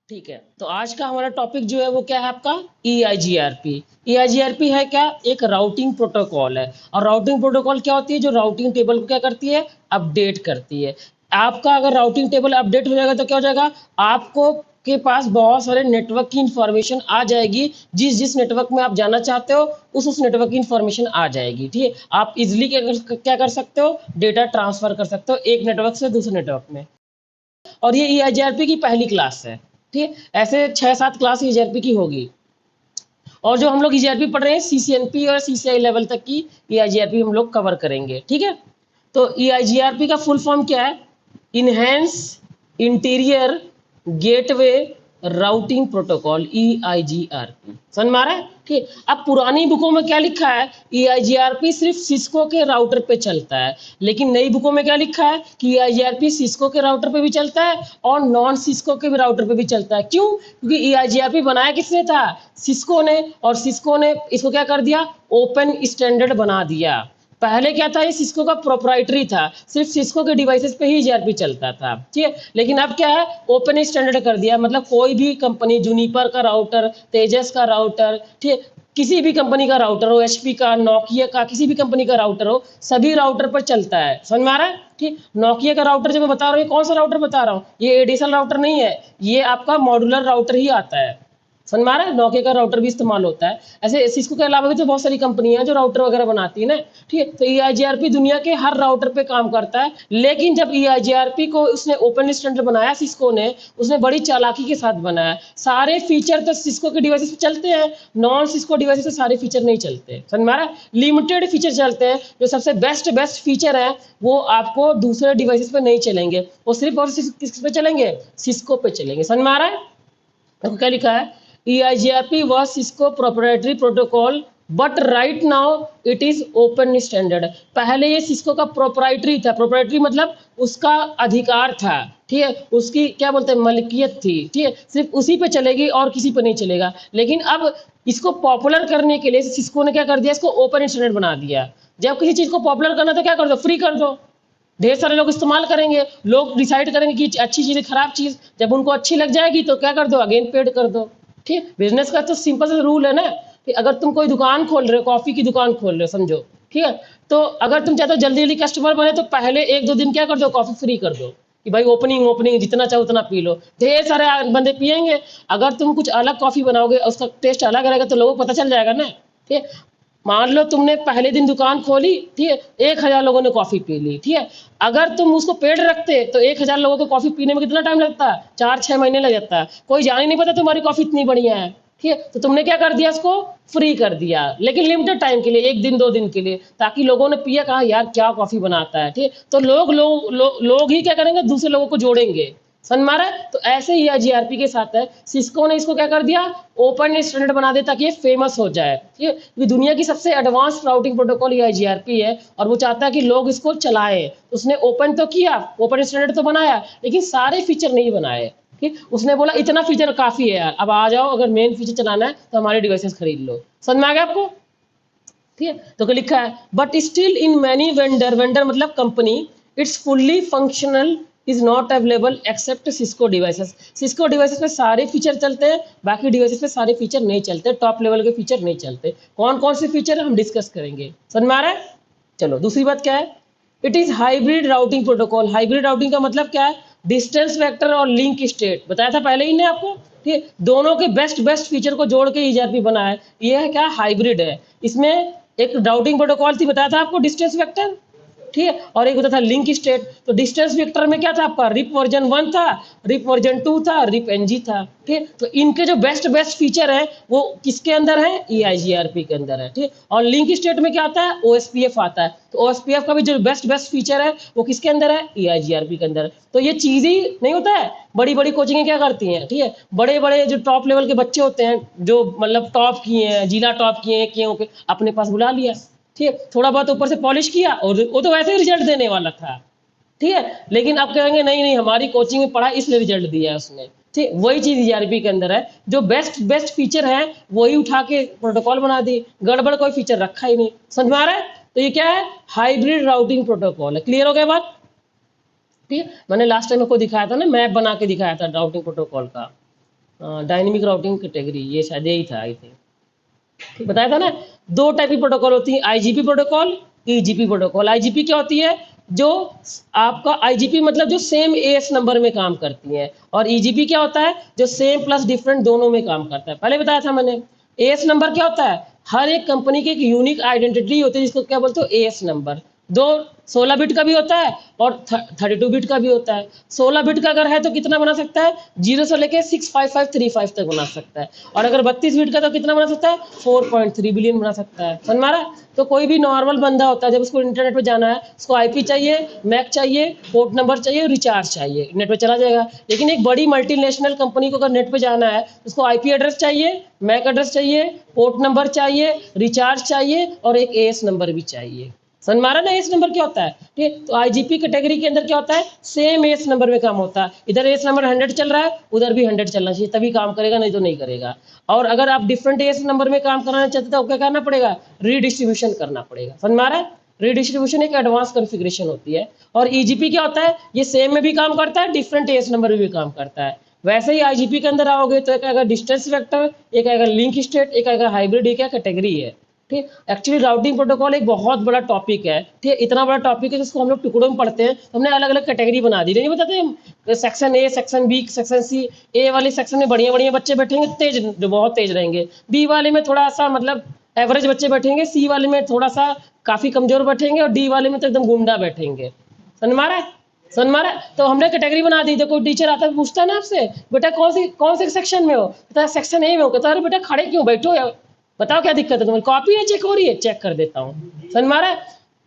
ठीक है, तो आज का हमारा टॉपिक जो है वो क्या है आपका EIGRP। EIGRP है क्या? एक राउटिंग प्रोटोकॉल है। और राउटिंग प्रोटोकॉल क्या होती है? जो राउटिंग टेबल को क्या करती है? अपडेट करती है। आपका अगर राउटिंग टेबल अपडेट हो जाएगा तो क्या हो जाएगा? आपको के पास बहुत सारे नेटवर्क की इंफॉर्मेशन आ जाएगी। जिस जिस नेटवर्क में आप जाना चाहते हो उस नेटवर्क की इंफॉर्मेशन आ जाएगी। ठीक है, आप इजिली क्या कर सकते हो? डेटा ट्रांसफर कर सकते हो एक नेटवर्क से दूसरे नेटवर्क में। और ये EIGRP की पहली क्लास है। ठीक है, ऐसे 6-7 क्लास EIGRP की होगी। और जो हम लोग EIGRP पढ़ रहे हैं CCNP और CCI लेवल तक की EIGRP हम लोग कवर करेंगे। ठीक है, तो EIGRP का फुल फॉर्म क्या है? Enhance interior gateway routing protocol, EIGRP। समझ में आ रहा है? ठीक, अब पुरानी बुकों में क्या लिखा है? EIGRP सिर्फ सिस्को के राउटर पे चलता है। लेकिन नई बुकों में क्या लिखा है कि EIGRP सिस्को के राउटर पे भी चलता है और नॉन सिस्को के भी राउटर पे भी चलता है। क्यों? क्योंकि EIGRP बनाया किसने था? सिस्को ने। और सिस्को ने इसको क्या कर दिया? ओपन स्टैंडर्ड बना दिया। पहले क्या था? ये सिस्को का प्रोप्राइटरी था, सिर्फ सिस्को के डिवाइसेस पे ही EIGRP चलता था। ठीक है, लेकिन अब क्या है? ओपन स्टैंडर्ड कर दिया। मतलब कोई भी कंपनी, जूनिपर का राउटर, तेजस का राउटर, ठीक है, किसी भी कंपनी का राउटर हो, HP का, नोकिया का, किसी भी कंपनी का राउटर हो, सभी राउटर पर चलता है। समझ में आ रहा है? ठीक, नोकिया का राउटर जो मैं बता रहा हूँ, कौन सा राउटर बता रहा हूँ? ये एडिशनल राउटर नहीं है, ये आपका मॉड्यूलर राउटर ही आता है। समझ में आ रहा है? नोकिया का राउटर भी इस्तेमाल होता है। ऐसे सिस्को के अलावा भी तो बहुत सारी कंपनियां हैं जो राउटर वगैरह बनाती है ना। ठीक है, तो EIGRP दुनिया के हर राउटर पे काम करता है। लेकिन जब EIGRP को उसने ओपन स्टैंडर्ड बनाया सिस्को ने, उसने बड़ी चालाकी के साथ बनाया। सारे फीचर तो सिस्को के डिवाइसेस पे चलते हैं, नॉन सिस्को डिवाइसेस पे सारे फीचर नहीं चलते। समझ में आ रहा है? लिमिटेड फीचर चलते हैं। जो सबसे बेस्ट बेस्ट फीचर है वो आपको दूसरे डिवाइसेस पे नहीं चलेंगे, वो सिर्फ और सिर्फ किस पे चलेंगे? सिस्को पे चलेंगे। समझ में आ रहा है? देखो क्या लिखा है? EIGRP was Cisco proprietary protocol but right now it is open standard। पहले ये सिस्को का प्रोप्राइटरी था। प्रोप्राइटरी मतलब उसका अधिकार था। ठीक है, उसकी क्या बोलते हैं, मलकियत थी। ठीक है, सिर्फ उसी पे चलेगी और किसी पे नहीं चलेगा। लेकिन अब इसको पॉपुलर करने के लिए सिस्को ने क्या कर दिया? इसको ओपन स्टैंडर्ड बना दिया। जब किसी चीज को पॉपुलर करना तो क्या कर दो? फ्री कर दो। ढेर सारे लोग इस्तेमाल करेंगे, लोग डिसाइड करेंगे कि अच्छी चीज़ है खराब चीज़। जब उनको अच्छी लग जाएगी तो क्या कर दो? अगेन पेड कर दो। ठीक, बिजनेस का तो सिंपल सा रूल है ना कि अगर तुम कोई दुकान खोल रहे हो, कॉफ़ी की दुकान खोल रहे हो समझो, ठीक है, तो अगर तुम चाहते हो जल्दी जल्दी कस्टमर बने तो पहले 1-2 दिन क्या कर दो? कॉफ़ी फ्री कर दो कि भाई ओपनिंग ओपनिंग जितना चाहो उतना पी लो। ढेर सारे बंदे पियेंगे। अगर तुम कुछ अलग कॉफ़ी बनाओगे, उसका टेस्ट अलग रहेगा तो लोगों को पता चल जाएगा ना। ठीक है, मान लो तुमने पहले दिन दुकान खोली, ठीक है, 1000 लोगों ने कॉफी पी ली। ठीक है, अगर तुम उसको पेड रखते तो 1000 लोगों को कॉफी पीने में कितना टाइम लगता? 4-6 महीने लग जाता। कोई जान ही नहीं पाता तुम्हारी कॉफी इतनी बढ़िया है। ठीक है, तो तुमने क्या कर दिया? इसको फ्री कर दिया, लेकिन लिमिटेड टाइम के लिए, 1 दिन 2 दिन के लिए, ताकि लोगों ने पिया, कहा यार क्या कॉफी बनाता है। ठीक है, तो लोग ही क्या करेंगे? दूसरे लोगों को जोड़ेंगे। समझ में आ रहा है? तो ऐसे ही EIGRP के साथ है। सिस्को ने इसको क्या कर दिया? ओपन स्टैंडर्ड बना दिया ताकि ये फेमस हो जाए। ठीक है, ये दुनिया की सबसे एडवांस राउटिंग प्रोटोकॉल EIGRP है और वो चाहता है कि लोग इसको चलाएं। उसने ओपन तो किया, ओपन स्टैंडर्ड तो बनाया, लेकिन सारे फीचर नहीं बनाए। ठीक, उसने बोला इतना फीचर काफी है यार, अब आ जाओ, अगर मेन फीचर चलाना है तो हमारे डिवाइसेस खरीद लो। समझ में आ गया आपको? ठीक है, तो क्या लिखा है? But still in many vendor, vendor मतलब company, it's fully functional is not available except Cisco devices. Cisco devices पे सारे फीचर चलते हैं, बाकी डिवाइसेस पे सारे फीचर नहीं चलते, टॉप लेवल के फीचर नहीं चलते। कौन कौन से फीचर हम डिस्कस करेंगे। समझ में आ रहा है? चलो दूसरी बात क्या है? It is hybrid routing protocol. Hybrid routing का मतलब क्या है? डिस्टेंस वेक्टर और लिंक स्टेट बताया था पहले ही ने आपको। ठीक, दोनों के बेस्ट बेस्ट फीचर को जोड़ के EIGRP बना है। ये है क्या? हाइब्रिड है। इसमें एक राउटिंग प्रोटोकॉल थी, बताया था आपको, डिस्टेंस वेक्टर। ठीक है, और एक होता था लिंक स्टेट। तो डिस्टेंस वेक्टर में क्या था आपका? रिप वर्जन 1 था, रिप वर्जन 2 था, रिप NG था। ठीक है, तो इनके जो बेस्ट बेस्ट फीचर है वो किसके अंदर है? EIGRP के अंदर है। ठीक है, और लिंक स्टेट में क्या आता है? OSPF आता है। तो OSPF का भी जो बेस्ट बेस्ट फीचर है वो किसके अंदर है? EIGRP के अंदर। तो ये चीज ही नहीं होता है। बड़ी बड़ी कोचिंगें क्या करती हैं? ठीक है, बड़े बड़े जो टॉप लेवल के बच्चे होते हैं, जो मतलब टॉप किए हैं, जिला टॉप किए हैं, अपने पास बुला लिया। ठीक है, थोड़ा बहुत ऊपर से पॉलिश किया और वो तो वैसे ही रिजल्ट देने वाला था। ठीक है, लेकिन अब कहेंगे नहीं नहीं हमारी कोचिंग में पढ़ा इसलिए रिजल्ट दिया है उसने। ठीक, वही चीज EIGRP के अंदर है। जो बेस्ट बेस्ट फीचर है वही उठा के प्रोटोकॉल बना दी, गड़बड़ कोई फीचर रखा ही नहीं। समझ में आ रहा है? तो ये क्या है? हाइब्रिड राउटिंग प्रोटोकॉल है। क्लियर हो गया बात? ठीक है, मैंने लास्ट टाइम आपको दिखाया था ना, मैप बना के दिखाया था राउटिंग प्रोटोकॉल का। डायनेमिक राउटिंग कैटेगरी, ये शायद यही था आई थिंक, बताया था ना। दो टाइप की प्रोटोकॉल होती है, IGP protocol, EGP protocol. IGP क्या होती है, जो आपका आईजीपी मतलब जो सेम एएस नंबर में काम करती है, और ईजीपी क्या होता है, जो सेम प्लस डिफरेंट दोनों में काम करता है। पहले बताया था मैंने। एएस नंबर क्या होता है, हर एक कंपनी की एक यूनिक आइडेंटिटी होती है, जिसको क्या बोलते हो, एएस नंबर। दो 16 बिट का भी होता है और 32 बिट का भी होता है। 16 बिट का अगर है तो कितना बना सकता है, 0 से लेके 65535 तक बना सकता है, और अगर 32 बिट का तो कितना बना सकता है, 4.3 बिलियन बना सकता है। समझ में आ रहा है? तो कोई भी नॉर्मल बंदा होता है, जब उसको इंटरनेट पे जाना है, उसको आईपी चाहिए, मैक चाहिए, पोर्ट नंबर चाहिए, रिचार्ज चाहिए, नेट पे चला जाएगा। लेकिन एक बड़ी मल्टीनेशनल कंपनी को अगर नेट पे जाना है, उसको आईपी एड्रेस चाहिए, मैक एड्रेस चाहिए, पोर्ट नंबर चाहिए, रिचार्ज चाहिए, और एक एएस नंबर भी चाहिए। समझ में आ रहा है ना एस नंबर क्या होता है? ठीक है, तो आईजीपी कैटेगरी के अंदर क्या होता है, सेम एस नंबर में काम होता है। इधर एस नंबर 100 चल रहा है, उधर भी 100 चलना चाहिए, तभी काम करेगा, नहीं तो नहीं करेगा। और अगर आप डिफरेंट एस नंबर में काम कराना चाहते हो तो क्या करना पड़ेगा, रीडिस्ट्रीब्यूशन करना पड़ेगा। समझ में आ रहा है? रीडिस्ट्रीब्यूशन एक एडवांस कॉन्फ़िगरेशन होती है। और ईजीपी क्या होता है, ये सेम में भी काम करता है, डिफरेंट एस नंबर में भी काम करता है। वैसे ही आईजीपी के अंदर आओगे तो एक आएगा डिस्टेंस वेक्टर, एक आएगा लिंक स्टेट, एक आएगा हाइब्रिड, एक कैटेगरी है। ठीक, एक्चुअली राउटिंग प्रोटोकॉल एक बहुत बड़ा टॉपिक है। ठीक, इतना बड़ा टॉपिक है जिसको हम लोग टुकड़ों में पढ़ते हैं, तो हमने अलग अलग कैटेगरी बना दी। नहीं बताते हम section A, section B, section C. A वाले सेक्शन में बढ़िया बढ़िया बच्चे बैठेंगे, तेज, जो बहुत तेज रहेंगे। बी वाले में थोड़ा सा मतलब एवरेज बच्चे बैठेंगे, सी वाले में थोड़ा सा काफी कमजोर बैठेंगे, और डी वाले में तो एकदम गुंडा बैठेंगे। समझ में आ रहा है? समझ में आ रहा है? तो हमने कैटेगरी बना दी। देखो टीचर आता है पूछता है ना आपसे, बेटा कौन से सेक्शन में हो, कहता है सेक्शन ए में हो। कहता है अरे बेटा खड़े क्यों, बैठो यार, बताओ क्या दिक्कत है तुम्हें, कॉपी है चेक हो रही है, चेक कर देता हूँ। समझ में आ रहा है?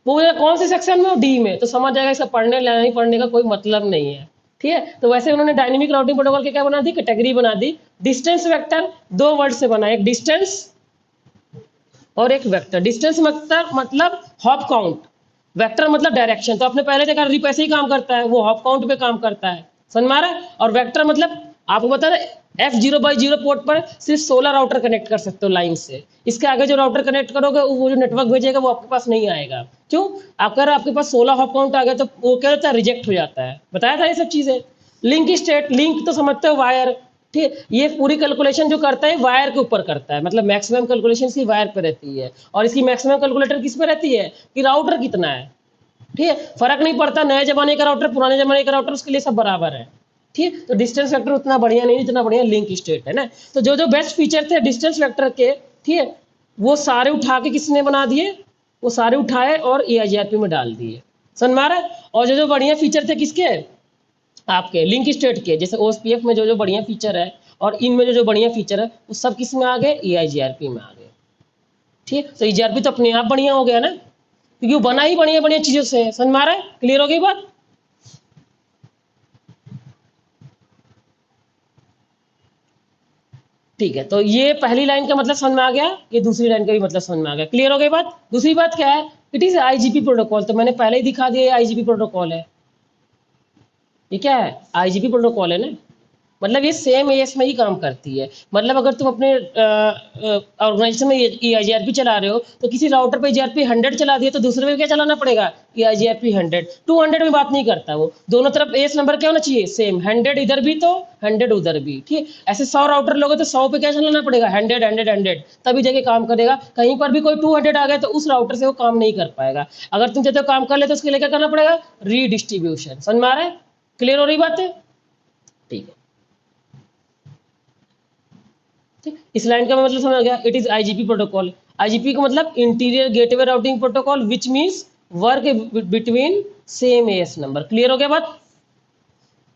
पूरे कौन से सेक्शन में हो, डी में, तो समझ जाएगा इसका पढ़ने नहीं पढ़ने का कोई मतलब नहीं है। ठीक है, तो वैसे उन्होंने डायनेमिक राउटिंग प्रोटोकॉल की क्या बना दी, कैटेगरी बना दी। डिस्टेंस वेक्टर दो वर्ड से बना, एक डिस्टेंस और एक वेक्टर। डिस्टेंस मतलब हॉप काउंट, वेक्टर मतलब डायरेक्शन। तो आपने पहले देखा रिप ऐसे ही काम करता है, वो हॉप काउंट पे काम करता है। समझ में आ रहा है? और वेक्टर मतलब आपको बता रहे F0/0 पोर्ट पर सिर्फ 16 राउटर कनेक्ट कर सकते हो लाइन से। इसके आगे जो राउटर कनेक्ट करोगे वो जो नेटवर्क भेजेगा वो आपके पास नहीं आएगा। क्यों? अगर आपके पास 16 हॉप काउंट आ गया तो वो क्या होता है, रिजेक्ट हो जाता है। बताया था ये सब चीजें। लिंक स्टेट, लिंक तो समझते हो, वायर। ठीक, ये पूरी कैलकुलेशन जो करता है वायर के ऊपर करता है, मतलब मैक्सिमम कैलकुलेशन इसकी वायर पे रहती है। और इसकी मैक्सिमम कैलकुलेटर किस पे रहती है, कि राउटर कितना है। ठीक है, फर्क नहीं पड़ता नए जमाने का राउटर पुराने जमाने का राउटर, उसके लिए सब बराबर है। ठीक, तो डिस्टेंस वेक्टर उतना बढ़िया नहीं, जितना बढ़िया लिंक स्टेट है ना। तो जो जो बेस्ट फीचर थे डिस्टेंस वेक्टर के, ठीक है, वो सारे उठा के किसने बना दिए, वो सारे उठाए और EIGRP में डाल दिए। समझ में आ रहा है? और जो जो बढ़िया फीचर थे किसके, आपके लिंक स्टेट के, जैसे OSPF में जो जो बढ़िया फीचर है और इनमें जो जो बढ़िया फीचर है वो सब किस में आ गए, EIGRP में आ गए। ठीक, तो EIGRP तो अपने आप बढ़िया हो गया ना, क्योंकि वो बना ही बढ़िया बढ़िया चीजों से। समझ में आ रहा है? क्लियर हो गई बात? ठीक है, तो ये पहली लाइन का मतलब समझ में आ गया, ये दूसरी लाइन का भी मतलब समझ में आ गया। क्लियर हो गई बात? दूसरी बात क्या है, इट इज आईजीपी प्रोटोकॉल। तो मैंने पहले ही दिखा दिया ये आईजीपी प्रोटोकॉल है। ये क्या है, आईजीपी प्रोटोकॉल है ना। मतलब ये सेम एएस में ही काम करती है। मतलब अगर तुम अपने ऑर्गेनाइजेशन में EIGRP चला रहे हो, तो किसी राउटर पे EIGRP 100 चला दिया तो दूसरे में क्या चलाना पड़ेगा, EIGRP 100। 200 में बात नहीं करता वो, दोनों तरफ एएस नंबर क्या होना चाहिए, सेम। 100 इधर भी तो 100 उधर भी। ठीक, ऐसे 100 राउटर लोगे तो 100 पे क्या चलाना पड़ेगा, 100 100 100, तभी जाके काम करेगा। कहीं पर भी कोई 200 आ गया तो उस राउटर से वो काम नहीं कर पाएगा। अगर तुम चाहते हो काम कर ले तो उसके लिए क्या करना पड़ेगा, रीडिस्ट्रीब्यूशन। समझ में आ रहा है? क्लियर हो रही बात है? ठीक है, ठीक, इस लाइन का मतलब समझ आ गया। It is IGP protocol. IGP का मतलब interior gateway routing protocol, which means work between same as number. Clear हो गया बात?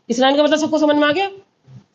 इस लाइन का मतलब सबको समझ में आ गया?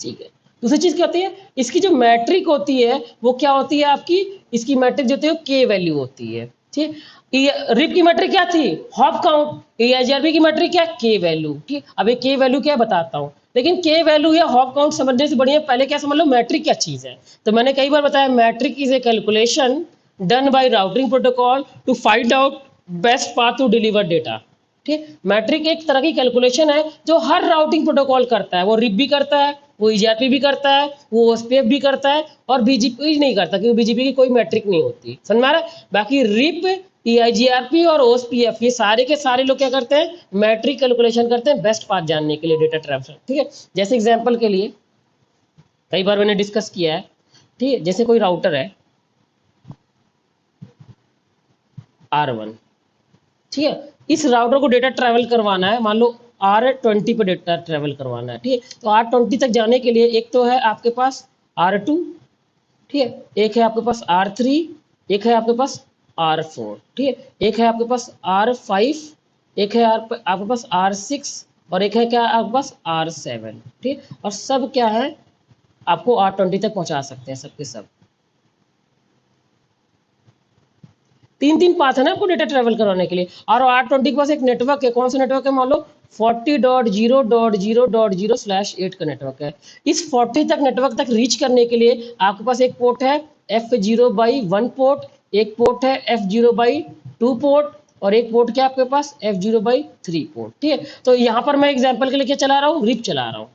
ठीक है, दूसरी चीज क्या होती है, इसकी जो मैट्रिक होती है वो क्या होती है आपकी, इसकी मैट्रिक जो होती है के वैल्यू होती है। ठीक, रिप की मैट्रिक क्या थी, हॉप काउंट। EIGRP की मैट्रिक क्या, के वैल्यू। ठीक, अब ये के वैल्यू क्या बताता हूँ, लेकिन के वैल्यू या हॉप काउंट समझने से बढ़िया पहले क्या समझ लो मैट्रिक क्या चीज है। तो मैंने कई बार बताया, metric is a calculation done by routing protocol to find out best path to deliver data. ठीक, मैट्रिक एक तरह की कैलकुलेशन है जो हर राउटिंग प्रोटोकॉल करता है। वो रिप भी करता है, वो EIGRP भी करता है, वो OSPF भी करता है, और BGP नहीं करता, क्योंकि BGP की कोई मैट्रिक नहीं होती। समझ में आ रहा है? बाकी रिप, EIGRP और OSPF ये सारे के सारे लोग क्या करते हैं, मैट्रिक कैलकुलेशन करते हैं बेस्ट पाथ जानने के लिए डेटा ट्रांसफर। ठीक है, जैसे एग्जांपल के लिए कई बार मैंने डिस्कस किया है, ठीक है। जैसे कोई राउटर है R1, ठीक है, इस राउटर को डेटा ट्रैवल करवाना है, मान लो R20 पे डेटा ट्रैवल करवाना है, ठीक है। तो R20 तक जाने के लिए एक तो है आपके पास R2, ठीक है, एक है आपके पास R3, एक है आपके पास R4, ठीक है, एक है आपके पास R5, एक है आपके पास R6 और एक है क्या आपके पास R7, ठीक है। और सब क्या है, आपको R20 तक पहुंचा सकते हैं सबके सब। तीन तीन पाथ है ना आपको डेटा ट्रैवल करवाने के लिए। और R20 के पास एक नेटवर्क है, कौन सा नेटवर्क है, मान लो 40.0.0.0/8 का नेटवर्क है। इस 40 तक नेटवर्क तक रीच करने के लिए आपके पास एक पोर्ट है F0/1 पोर्ट, एक पोर्ट है F0/2 पोर्ट और एक पोर्ट क्या आपके पास F0/3 पोर्ट, ठीक है। तो यहाँ पर मैं एग्जाम्पल के लिए क्या चला रहा हूँ, रिप चला रहा हूँ।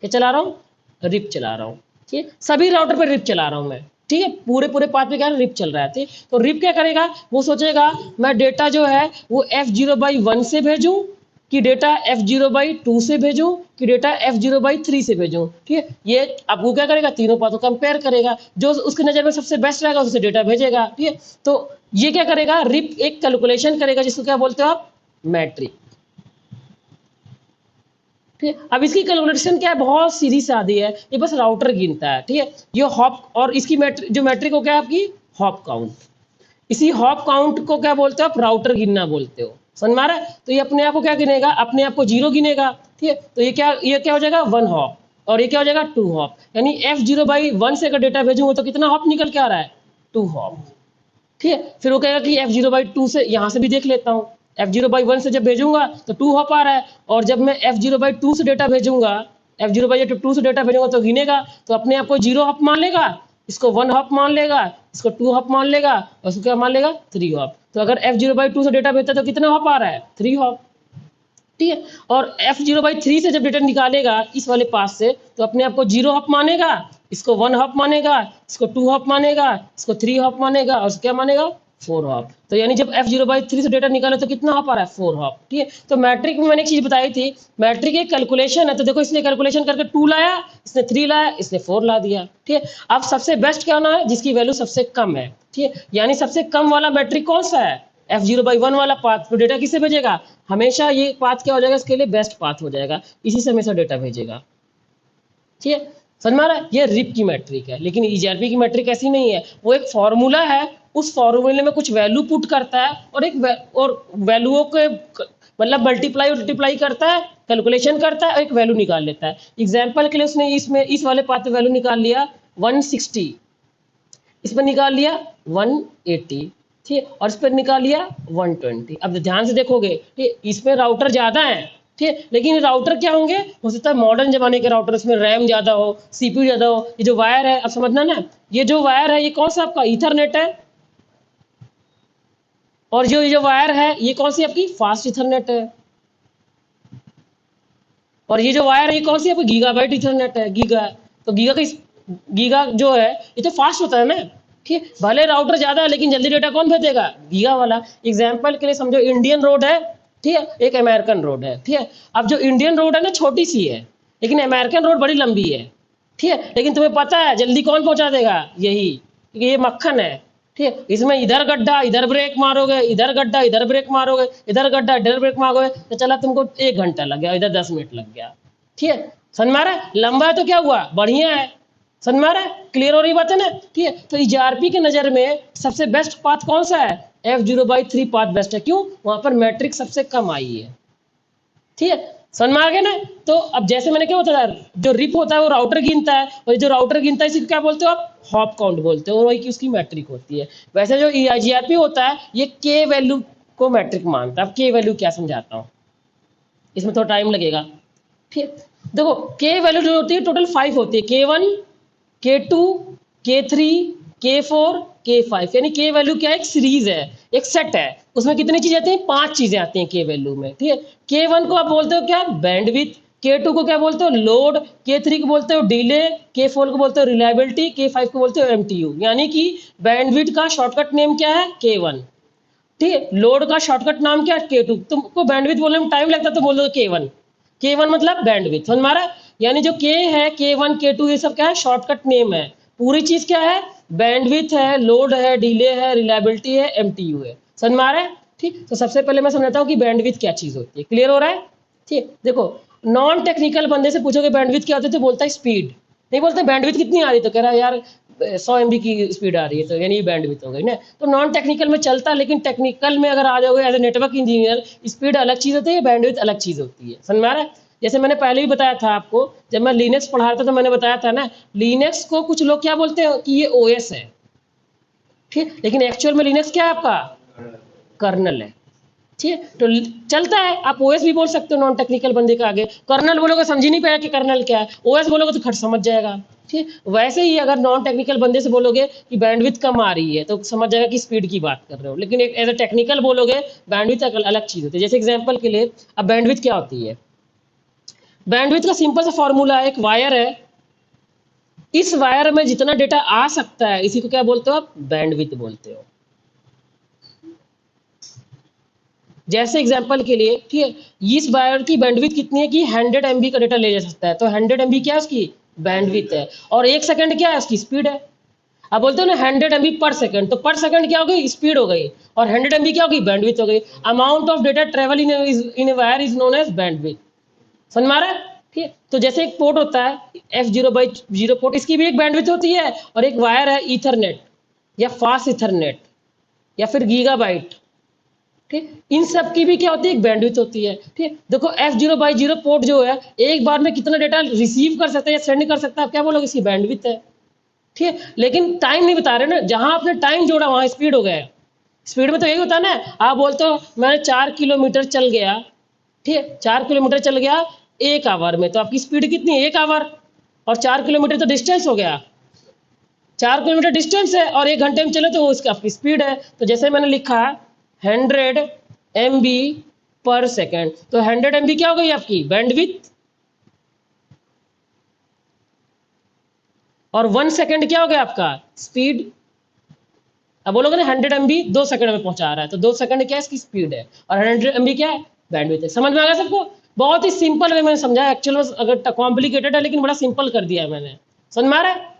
क्या चला रहा हूँ, रिप चला रहा हूँ, ठीक है। सभी राउटर पे रिप चला रहा हूँ मैं, ठीक है। पूरे पूरे पाथ पे क्या रिप चल रहा है, ठीक। तो रिप क्या करेगा, वो सोचेगा मैं डेटा जो है वो F0/1 से भेजूं कि डेटा F0/2 से भेजूं कि डेटा F0/3 से भेजूं, ठीक है। ये अब वो क्या करेगा, तीनों पाथों कंपेयर करेगा, जो उसकी नज़र में सबसे बेस्ट रहेगा उससे डेटा भेजेगा, ठीक है। तो ये क्या करेगा, रिप एक कैलकुलेशन करेगा जिसको क्या बोलते हो आप, मैट्रिक, ठीक है। अब इसकी कैलकुलेशन क्या है, बहुत सीधी सादी है, ये बस राउटर गिनता है, ठीक है। ये हॉप और इसकी मैट्रिक, जो मैट्रिक हो क्या है आपकी, हॉप काउंट। इसी हॉप काउंट को क्या बोलते हो आप, राउटर गिनना बोलते हो, समझ में आ रहा है। तो ये अपने आप को क्या गिनेगा, अपने आप को 0 गिनेगा, ठीक है। तो ये क्या हो जाएगा 1 हॉप और ये क्या हो जाएगा 2 हॉप, यानी F0/1 से अगर डेटा भेजूंगा तो कितना हॉप निकल के आ रहा है, 2 हॉप, ठीक है। फिर वो कहेगा कि F0/2 से यहाँ से भी देख लेता हूँ, F0/1 से जब भेजूंगा तो 2 हॉप आ रहा है, और जब मैं F0/2 से डेटा भेजूंगा, F0/2 से डेटा भेजूंगा तो गिनेगा, तो अपने आप को 0 हॉप मान लेगा, इसको 1 हॉप मान लेगा, इसको 2 हॉप मान लेगा और इसको क्या मान लेगा, 3 हॉप। तो अगर F0/2 से डेटा भेजता है तो कितना हॉप आ रहा है, 3 हॉप, ठीक है। और F0/3 से जब डेटा निकालेगा इस वाले पास से, तो अपने आप को 0 हॉप मानेगा, इसको 1 हॉप मानेगा, इसको 2 हॉप मानेगा, इसको 3 हॉप मानेगा और क्या मानेगा, 4 हॉप। तो यानी जब F0/3 से डेटा निकाले तो कितना हॉप आ रहा है, 4 हॉप, ठीक है। तो मैट्रिक में मैंने एक चीज बताई थी, मैट्रिक एक कैलकुलेशन है। तो देखो इसने कैलकुलेशन करके 2 लाया, इसने 3 लाया, इसने 4 ला दिया, ठीक है। अब सबसे बेस्ट क्या होना है, जिसकी वैल्यू सबसे कम है, ठीक है। यानी सबसे कम वाला मैट्रिक कौन सा है, F0/1 वाला पाथ। तो डेटा किससे भेजेगा, हमेशा ये पाथ क्या हो जाएगा, इसके लिए बेस्ट पाथ हो जाएगा, इसी से हमेशा डेटा भेजेगा, ठीक है। समझ में आ रहा है, ये रिप की मैट्रिक है। लेकिन EGRP की मैट्रिक ऐसी नहीं है, वो एक फॉर्मूला है, उस फॉर्मूले में कुछ वैल्यू पुट करता है और और वैल्यूओं के मतलब मल्टीप्लाई और मल्टीप्लाई करता है, कैलकुलेशन करता है और एक वैल्यू निकाल लेता है। एग्जाम्पल के लिए उसने इसमें इस वाले पाथ में वैल्यू निकाल लिया 160, इस पर निकाल लिया 180, ठीक है, और इस पर निकाल लिया 120। अब ध्यान से देखोगे, ठीक, इसमें राउटर ज्यादा है, ठीक है, लेकिन राउटर क्या होंगे, हो सकता है मॉडर्न जमाने के राउटर, इसमें रैम ज्यादा हो, CPU ज्यादा हो। ये जो वायर है, अब समझना ना, ये जो वायर है ये कौन सा आपका ईथरनेट है, और जो ये जो वायर है ये कौन सी आपकी फास्ट ईथरनेट है, और ये जो वायर है ये कौन सी आपकी गीगाबाइट ईथरनेट है, गीगा। तो गीगा जो है ये तो फास्ट होता है ना, ठीक है। भले राउटर ज्यादा है लेकिन जल्दी डेटा कौन भेजेगा, गीगा वाला। एग्जाम्पल के लिए समझो इंडियन रोड है, ठीक है, एक अमेरिकन रोड है, ठीक है। अब जो इंडियन रोड है ना छोटी सी है, लेकिन अमेरिकन रोड बड़ी लंबी है, ठीक है। लेकिन तुम्हें पता है जल्दी कौन पहुंचा देगा, यही, क्योंकि ये मक्खन है, ठीक है। इसमें इधर गड्ढा इधर ब्रेक मारोगे, इधर गड्ढा इधर ब्रेक मारोगे, इधर गड्ढा इधर ब्रेक मारोगे, तो चला तुमको 1 घंटा लग गया, इधर 10 मिनट लग गया, ठीक है। समझ में आ रहा है, लंबा है तो क्या हुआ, बढ़िया है, समझ में आ रहा है, क्लियर हो रही बात है ना, ठीक है। तो EGRP के नजर में सबसे बेस्ट पाथ कौन सा है, F0/3 पाथ बेस्ट है, क्यों, वहां पर मैट्रिक सबसे कम आई है, ठीक है। समझ में आ गया ना। तो अब जैसे मैंने क्या बताया, जो रिप होता है वो राउटर गिनता है, और जो राउटर गिनता है इसी को क्या बोलते हो आप, हॉप काउंट बोलते हो, और वही की उसकी मैट्रिक होती है। वैसे जो EGRP होता है ये K वैल्यू को मैट्रिक मानता है। अब K वैल्यू क्या समझाता हूँ, इसमें थोड़ा टाइम लगेगा, ठीक है। देखो K वैल्यू जो होती है टोटल 5 होती है, K1, K2, K3, K4, K5, यानी K वैल्यू क्या है, एक सीरीज है, एक सेट है, उसमें कितनी चीजें आती हैं, 5 चीजें आती हैं K वैल्यू में, ठीक है। K1 को आप बोलते हो क्या, बैंडविड्थ, K2 को क्या बोलते हो, लोड, K3 को बोलते हो डिले, K4 को बोलते हो रिलायबिलिटी, K5 को बोलते हो MTU। यानी कि बैंडविड्थ का शॉर्टकट नेम क्या है, K1, ठीक है। लोड का शॉर्टकट नाम क्या है, K2। तुमको बैंडविड्थ बोलने में टाइम लगता है तो बोल दो K1, K1 मतलब बैंडविड्थ, समझ में आ रहा है। यानी जो के है, K1 K2 ये सब क्या है, शॉर्टकट नेम है। पूरी चीज क्या है, बैंडविड्थ है, लोड है, डिले है, रिलायबिलिटी है, एमटीयू है। समझ में आ रहा है? ठीक, तो सबसे पहले मैं समझाता हूँ कि बैंडविड्थ क्या चीज होती है। क्लियर हो रहा है? ठीक, देखो नॉन टेक्निकल बंदे से पूछोगे बैंडविड्थ क्या होती है तो बोलता है स्पीड। नहीं बोलते बैंडविड्थ कितनी आ रही तो कह रहा है यार 100 MB की स्पीड आ रही है, तो यानी ये बैंडविड्थ हो गई ना। तो नॉन टेक्निकल में चलता है, लेकिन टेक्निकल में अगर आ जाओगे as a network engineer, speed अलग चीज होती है, बैंडविड्थ अलग चीज होती है। समझ में आ रहा है? जैसे मैंने पहले ही बताया था आपको, जब मैं लिनक्स पढ़ा रहा था तो मैंने बताया था ना, लिनक्स को कुछ लोग क्या बोलते हैं कि ये ओएस है, ठीक, लेकिन एक्चुअल में लिनक्स क्या है आपका, कर्नल है। ठीक है, तो चलता है, आप ओएस भी बोल सकते हो नॉन टेक्निकल बंदे के आगे। कर्नल बोलोगे समझ ही नहीं पाएगा कि कर्नल क्या है, ओएस बोलोगे तो खट समझ जाएगा। ठीक, वैसे ही अगर नॉन टेक्निकल बंदे से बोलोगे कि बैंडविड्थ कम आ रही है तो समझ जाएगा कि स्पीड की बात कर रहे हो, लेकिन एक एज ए टेक्निकल बोलोगे बैंडविड्थ अलग चीज होती है। जैसे एग्जांपल के लिए, अब बैंडविड्थ क्या होती है, बैंडविड्थ का सिंपल सा फॉर्मूला है, एक वायर है, इस वायर में जितना डेटा आ सकता है इसी को क्या बोलते हो आप, बैंडविड्थ बोलते हो। जैसे एग्जांपल के लिए, ठीक है, इस वायर की बैंडविड्थ कितनी है कि 100 MB का डेटा ले जा सकता है, तो 100 MB क्या है उसकी बैंडविड्थ है, और 1 सेकंड क्या है उसकी स्पीड है। आप बोलते हो ना 100 MB पर सेकंड, तो पर सेकंड क्या हो गई, स्पीड हो गई, और 100 MB क्या होगी, बैंडविड्थ हो गई। Amount of data travel in a wire is known as bandwidth. समझ में आ रहा है? ठीक है, तो जैसे एक पोर्ट होता है F0/0 पोर्ट, इसकी भी एक बैंडविड्थ होती है, और एक वायर है ईथरनेट या फास्ट ईथरनेट या फिर गीगाबाइट, ठीक, इन सब की भी क्या होती है, एक बैंडविड्थ होती है। ठीक, देखो F0/0 पोर्ट जो है एक बार में कितना डेटा रिसीव कर सकता है या सेंड कर सकता है, आप क्या बोलोगे, इसकी बैंडविड्थ है। ठीक है, लेकिन टाइम नहीं बता रहे ना, जहां आपने टाइम जोड़ा वहां स्पीड हो गया। स्पीड में तो यही होता है ना, आप बोलते हो मैं 4 किलोमीटर चल गया, ठीक है, 4 किलोमीटर चल गया 1 आवर में, तो आपकी स्पीड कितनी है, 1 आवर, और 4 किलोमीटर तो डिस्टेंस हो गया, 4 किलोमीटर डिस्टेंस है, और 1 घंटे में चले तो उसकी आपकी स्पीड है। तो जैसे मैंने लिखा 100 MB पर सेकेंड, तो 100 MB क्या हो गई आपकी बैंडविड्थ, और 1 सेकेंड क्या हो गया आपका स्पीड। अब बोलोगे ना 100 MB 2 सेकंड में पहुंचा रहा है, तो 2 सेकंड क्या है इसकी स्पीड है, और 100 MB क्या है बैंडविड्थ है। समझ में आ गया सबको? बहुत ही सिंपल वे में समझा, एक्चुअल में अगर कॉम्प्लिकेटेड है लेकिन बड़ा सिंपल कर दिया है मैंने। समझ में आ रहा है?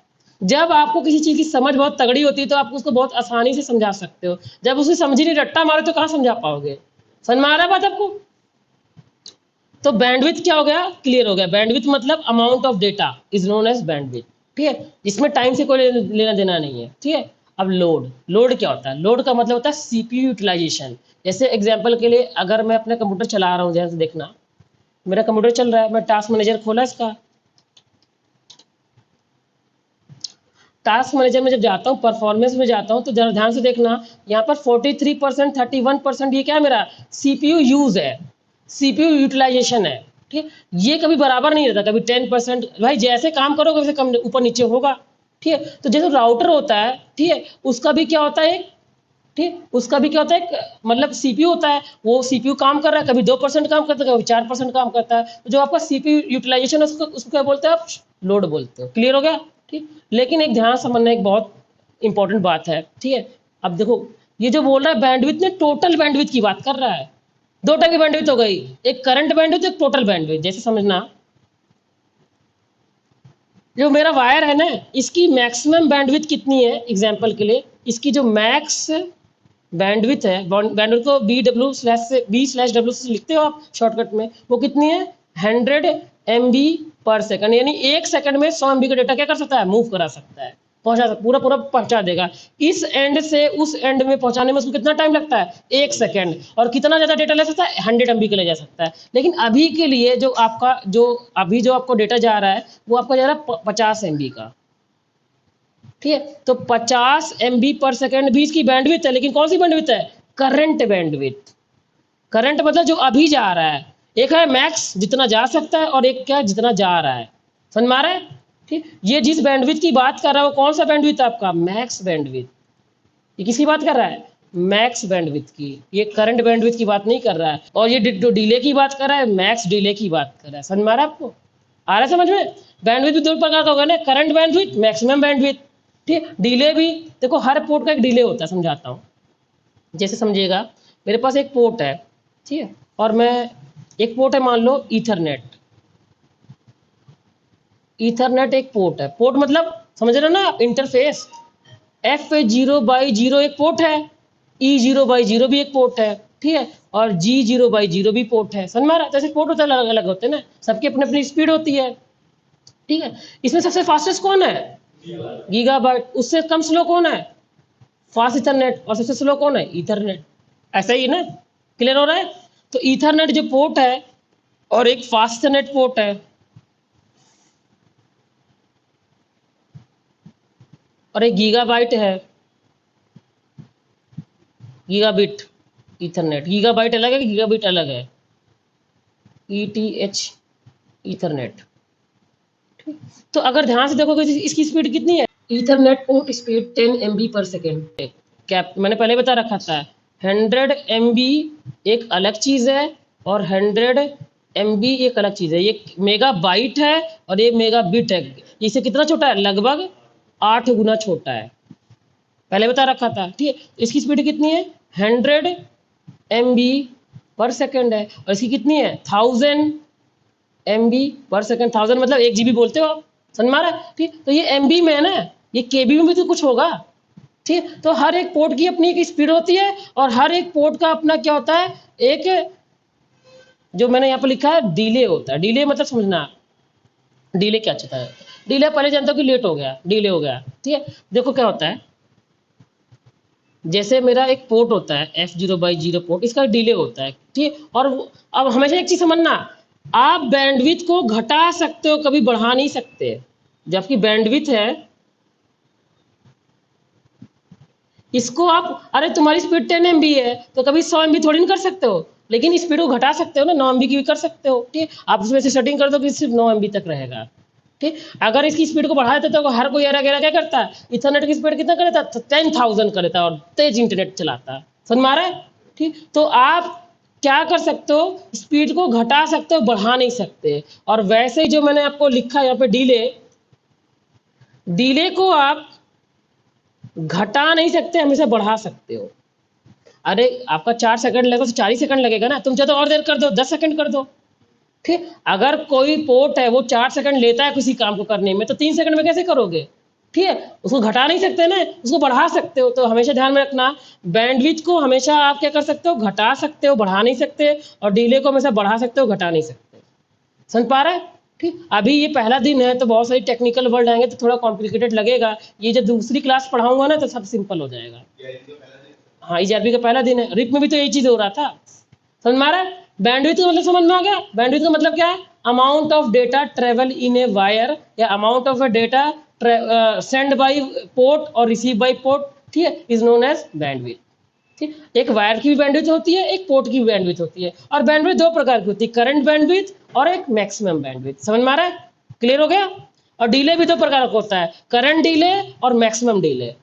जब आपको किसी चीज की समझ बहुत तगड़ी होती है तो आप उसको बहुत आसानी से समझा सकते हो, जब उसे समझ ही नहीं, रट्टा मारे तो कहाँ समझा पाओगे। समझ में आ रहा है बात आपको? तो बैंडविड्थ क्या हो गया, क्लियर हो गया। बैंडविड्थ मतलब amount of data is known as bandwidth. ठीक है, इसमें टाइम से कोई लेना देना नहीं है। ठीक है, अब लोड, लोड क्या होता है, लोड का मतलब होता है सीपीयू यूटिलाइजेशन। जैसे एग्जांपल के लिए अगर मैं अपना कंप्यूटर चला रहा हूँ, जैसे देखना मेरा कंप्यूटर चल रहा है, मैं टास्क मैनेजर खोला इसका, टास्क मैनेजर में जब जाता हूँ, परफॉर्मेंस में जाता हूँ, तो जरा ध्यान से देखना, यहाँ पर 43%, 31% ये क्या है, मेरा सीपीयू यूज है, सीपीयू यूटिलाइजेशन है। ठीक, ये कभी बराबर नहीं रहता, कभी 10%, भाई जैसे काम करोगे वैसे कम ऊपर नीचे होगा। ठीक है, तो जैसे राउटर होता है, ठीक है, उसका भी क्या होता है, ठीक, उसका भी क्या होता है, मतलब सीपीयू होता है, वो सीपीयू काम कर रहा है, कभी 2% काम करता है, कभी 4% काम करता है, तो जो आपका सीपीयू यूटिलाइजेशन है उसको क्या बोलते हैं आप, लोड बोलते हो। क्लियर हो गया? ठीक, लेकिन एक ध्यान समझना एक बहुत इंपॉर्टेंट बात है। ठीक है, अब देखो ये जो बोल रहा है बैंडविड्थ ने, टोटल बैंडविड्थ की बात कर रहा है। दो टाइप की बैंडविड्थ हो गई, एक करंट बैंडविड्थ, एक टोटल बैंडविड्थ। जैसे समझना, जो मेरा वायर है ना, इसकी मैक्सिमम बैंडविड्थ कितनी है, एग्जांपल के लिए इसकी जो मैक्स बैंडविड्थ है, बैंडविड्थ को B/W से लिखते हो आप शॉर्टकट में, वो कितनी है 100 MB पर सेकंड, यानी 1 सेकंड में 100 MB का डेटा क्या कर सकता है, मूव करा सकता है, पहुंचा सकता, पूरा पूरा पहुंचा देगा। इस एंड से उस एंड में पहुंचाने में उसको कितना टाइम लगता है, 1 सेकंड, और कितना ज्यादा डेटा ले सकता है, 100 MB का ले जा सकता है। लेकिन अभी के लिए जो आपका जो आपको डेटा जा रहा है वो आपका जा रहा है 50 MB का। ठीक है, तो 50 MB पर सेकंड भी इसकी बैंडविड्थ है, लेकिन कौन सी बैंडविड्थ है, करंट बैंडविड्थ। करंट मतलब जो अभी जा रहा है, एक है मैक्स जितना जा सकता है, और एक क्या है जितना जा रहा है। समझ में आ रहा है? ठीक, ये जिस बैंडविड्थ की बात कर रहा है वो कौन सा बैंडविड्थ है आपका, मैक्स बैंडविड्थ। ये किसकी बात कर रहा है, मैक्स बैंडविड्थ की, ये करंट बैंडविड्थ की बात नहीं कर रहा है। और ये जो डिले की बात कर रहा है, मैक्स डिले की बात कर रहा है। समझ में आ रहा है आपको, आ रहा है समझ में? बैंडविड्थ भी दो प्रकार का होगा ना, करंट बैंडविड्थ, मैक्सिमम बैंडविड्थ। ठीक, डिले भी देखो, हर पोर्ट का एक डिले होता है, समझाता हूँ। जैसे समझिएगा, मेरे पास एक पोर्ट है, ठीक है, और मैं एक पोर्ट है मान लो ईथरनेट, ईथरनेट एक पोर्ट है। पोर्ट मतलब समझ रहे हो ना, इंटरफेस। F0/0 एक पोर्ट है, E0/0 भी एक पोर्ट है, ठीक है, और G0/0 भी पोर्ट है। समझ में आ रहा है? जैसे पोर्ट होता है अलग अलग होते हैं ना, सबकी अपनी अपनी स्पीड होती है, ठीक है। इसमें सबसे फास्टेस्ट कौन है? गीगाबाइट। उससे कम स्लो कौन है? Fast Ethernet. और सबसे स्लो कौन है? ईथरनेट। ऐसा ही ना, क्लियर हो रहा है? तो ईथरनेट जो पोर्ट है और एक फास्ट इथरनेट पोर्ट है और एक गीगाबाइट है, गीगाबिट ईथरनेट। गीगाबाइट अलग है, गीगाबिट अलग है, ETH ईथरनेट। तो अगर ध्यान से देखोगे इसकी स्पीड कितनी है? ईथरनेट पोर्ट स्पीड 10 MB पर सेकेंड। क्या मैंने पहले बता रखा था, 100 MB एक अलग चीज है और 100 MB एक अलग चीज है। ये मेगा बाइट है और ये मेगा बिट है। इससे कितना छोटा है? लगभग 8 गुना छोटा है, पहले बता रखा था, ठीक है। इसकी स्पीड कितनी है? 100 MB पर सेकेंड है। और इसकी कितनी है? 1000 MB पर सेकेंड। 1000 मतलब 1 GB बोलते हो आप, समझ में आ रहा है? ठीक, तो ये MB में है ना, ये KB में भी तो कुछ होगा, ठीक। तो हर एक पोर्ट की अपनी एक स्पीड होती है और हर एक पोर्ट का अपना क्या होता है, एक जो मैंने यहाँ पर लिखा है डिले होता है। डिले मतलब समझना, डिले क्या चाहता है? डिले पहले जानता हूँ कि लेट हो गया, डिले हो गया, ठीक है। देखो क्या होता है, जैसे मेरा एक पोर्ट होता है F0/0 पोर्ट, इसका डिले होता है, ठीक। और अब हमेशा एक चीज समझना, आप बैंडविड्थ को घटा सकते हो, कभी बढ़ा नहीं सकते। जबकि बैंडविड्थ है, इसको आप, अरे तुम्हारी स्पीड 10 MB है तो कभी 100 MB थोड़ी नहीं कर सकते हो, लेकिन स्पीड को घटा सकते हो ना, 9 MB की भी कर सकते हो, ठीक। आप उसमें से सेटिंग कर दो कि सिर्फ 9 MB तक रहेगा, ठीक। अगर इसकी स्पीड को बढ़ा देते तो हर कोई एरा गैरा क्या करता है, इथरनेट की स्पीड कितना कर देता है? 10,000 कर देता है और तेज इंटरनेट चलाता है। समझ में आ रहा है? ठीक, तो आप क्या कर सकते हो, स्पीड को घटा सकते हो, बढ़ा नहीं सकते। और वैसे ही जो मैंने आपको लिखा यहाँ पे डिले, डिले को आप घटा नहीं सकते, हमेशा बढ़ा सकते हो। अरे आपका 4 सेकंड लगेगा तो 4 ही सेकंड लगेगा ना, तुम चाहे तो और देर कर दो, 10 सेकंड कर दो, ठीक। अगर कोई पोर्ट है वो 4 सेकंड लेता है किसी काम को करने में, तो 3 सेकंड में कैसे करोगे, ठीक है। उसको घटा नहीं सकते ना, उसको बढ़ा सकते हो। तो हमेशा ध्यान में रखना, बैंडविड्थ को हमेशा आप क्या कर सकते हो, घटा सकते हो, बढ़ा नहीं सकते। और डिले को हमेशा बढ़ा सकते हो, घटा नहीं सकते। समझ पा रहा है? ठीक, अभी ये पहला दिन है तो बहुत सारी टेक्निकल वर्ड आएंगे तो थोड़ा कॉम्प्लिकेटेड लगेगा। ये जब दूसरी क्लास पढ़ाऊंगा ना तो सब सिंपल हो जाएगा। हाँ, EJRP का पहला दिन है। रिप में भी तो यही चीज हो रहा था, समझ में आ रहा है? बैंडविड्थ का मतलब समझ में आ गया? बैंडविड्थ का मतलब क्या है? Amount of data travel in a wire, या amount of data send by port और रिसीव बाय पोर्ट, ठीक है, इज नोन एज बैंडविड्थ। ठीक, एक वायर की भी बैंडविड्थ होती है, एक पोर्ट की भी बैंडविड्थ होती है। और बैंडविड्थ दो प्रकार की होती है, करंट बैंडविड्थ और एक मैक्सिमम बैंडविड्थ। समझ में आ रहा है? क्लियर हो गया? और डिले भी दो प्रकार का होता है, करंट डिले और मैक्सिमम डिले।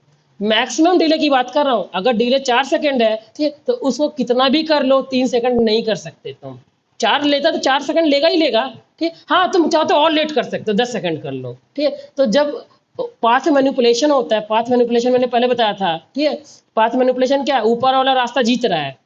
मैक्सिमम डिले की बात कर रहा हूं, अगर डिले 4 सेकंड है, ठीक, तो उसको कितना भी कर लो 3 सेकंड नहीं कर सकते तुम। 4 लेता तो 4 सेकंड लेगा ही लेगा, ठीक। हाँ, तुम चाहो तो और लेट कर सकते हो, 10 सेकंड कर लो, ठीक है। तो जब पाथ मैनिपुलेशन होता है, पाथ मैनिपुलेशन मैंने पहले बताया था, ठीक है। पाथ मैनिपुलेशन क्या है? ऊपर वाला रास्ता जीत रहा है,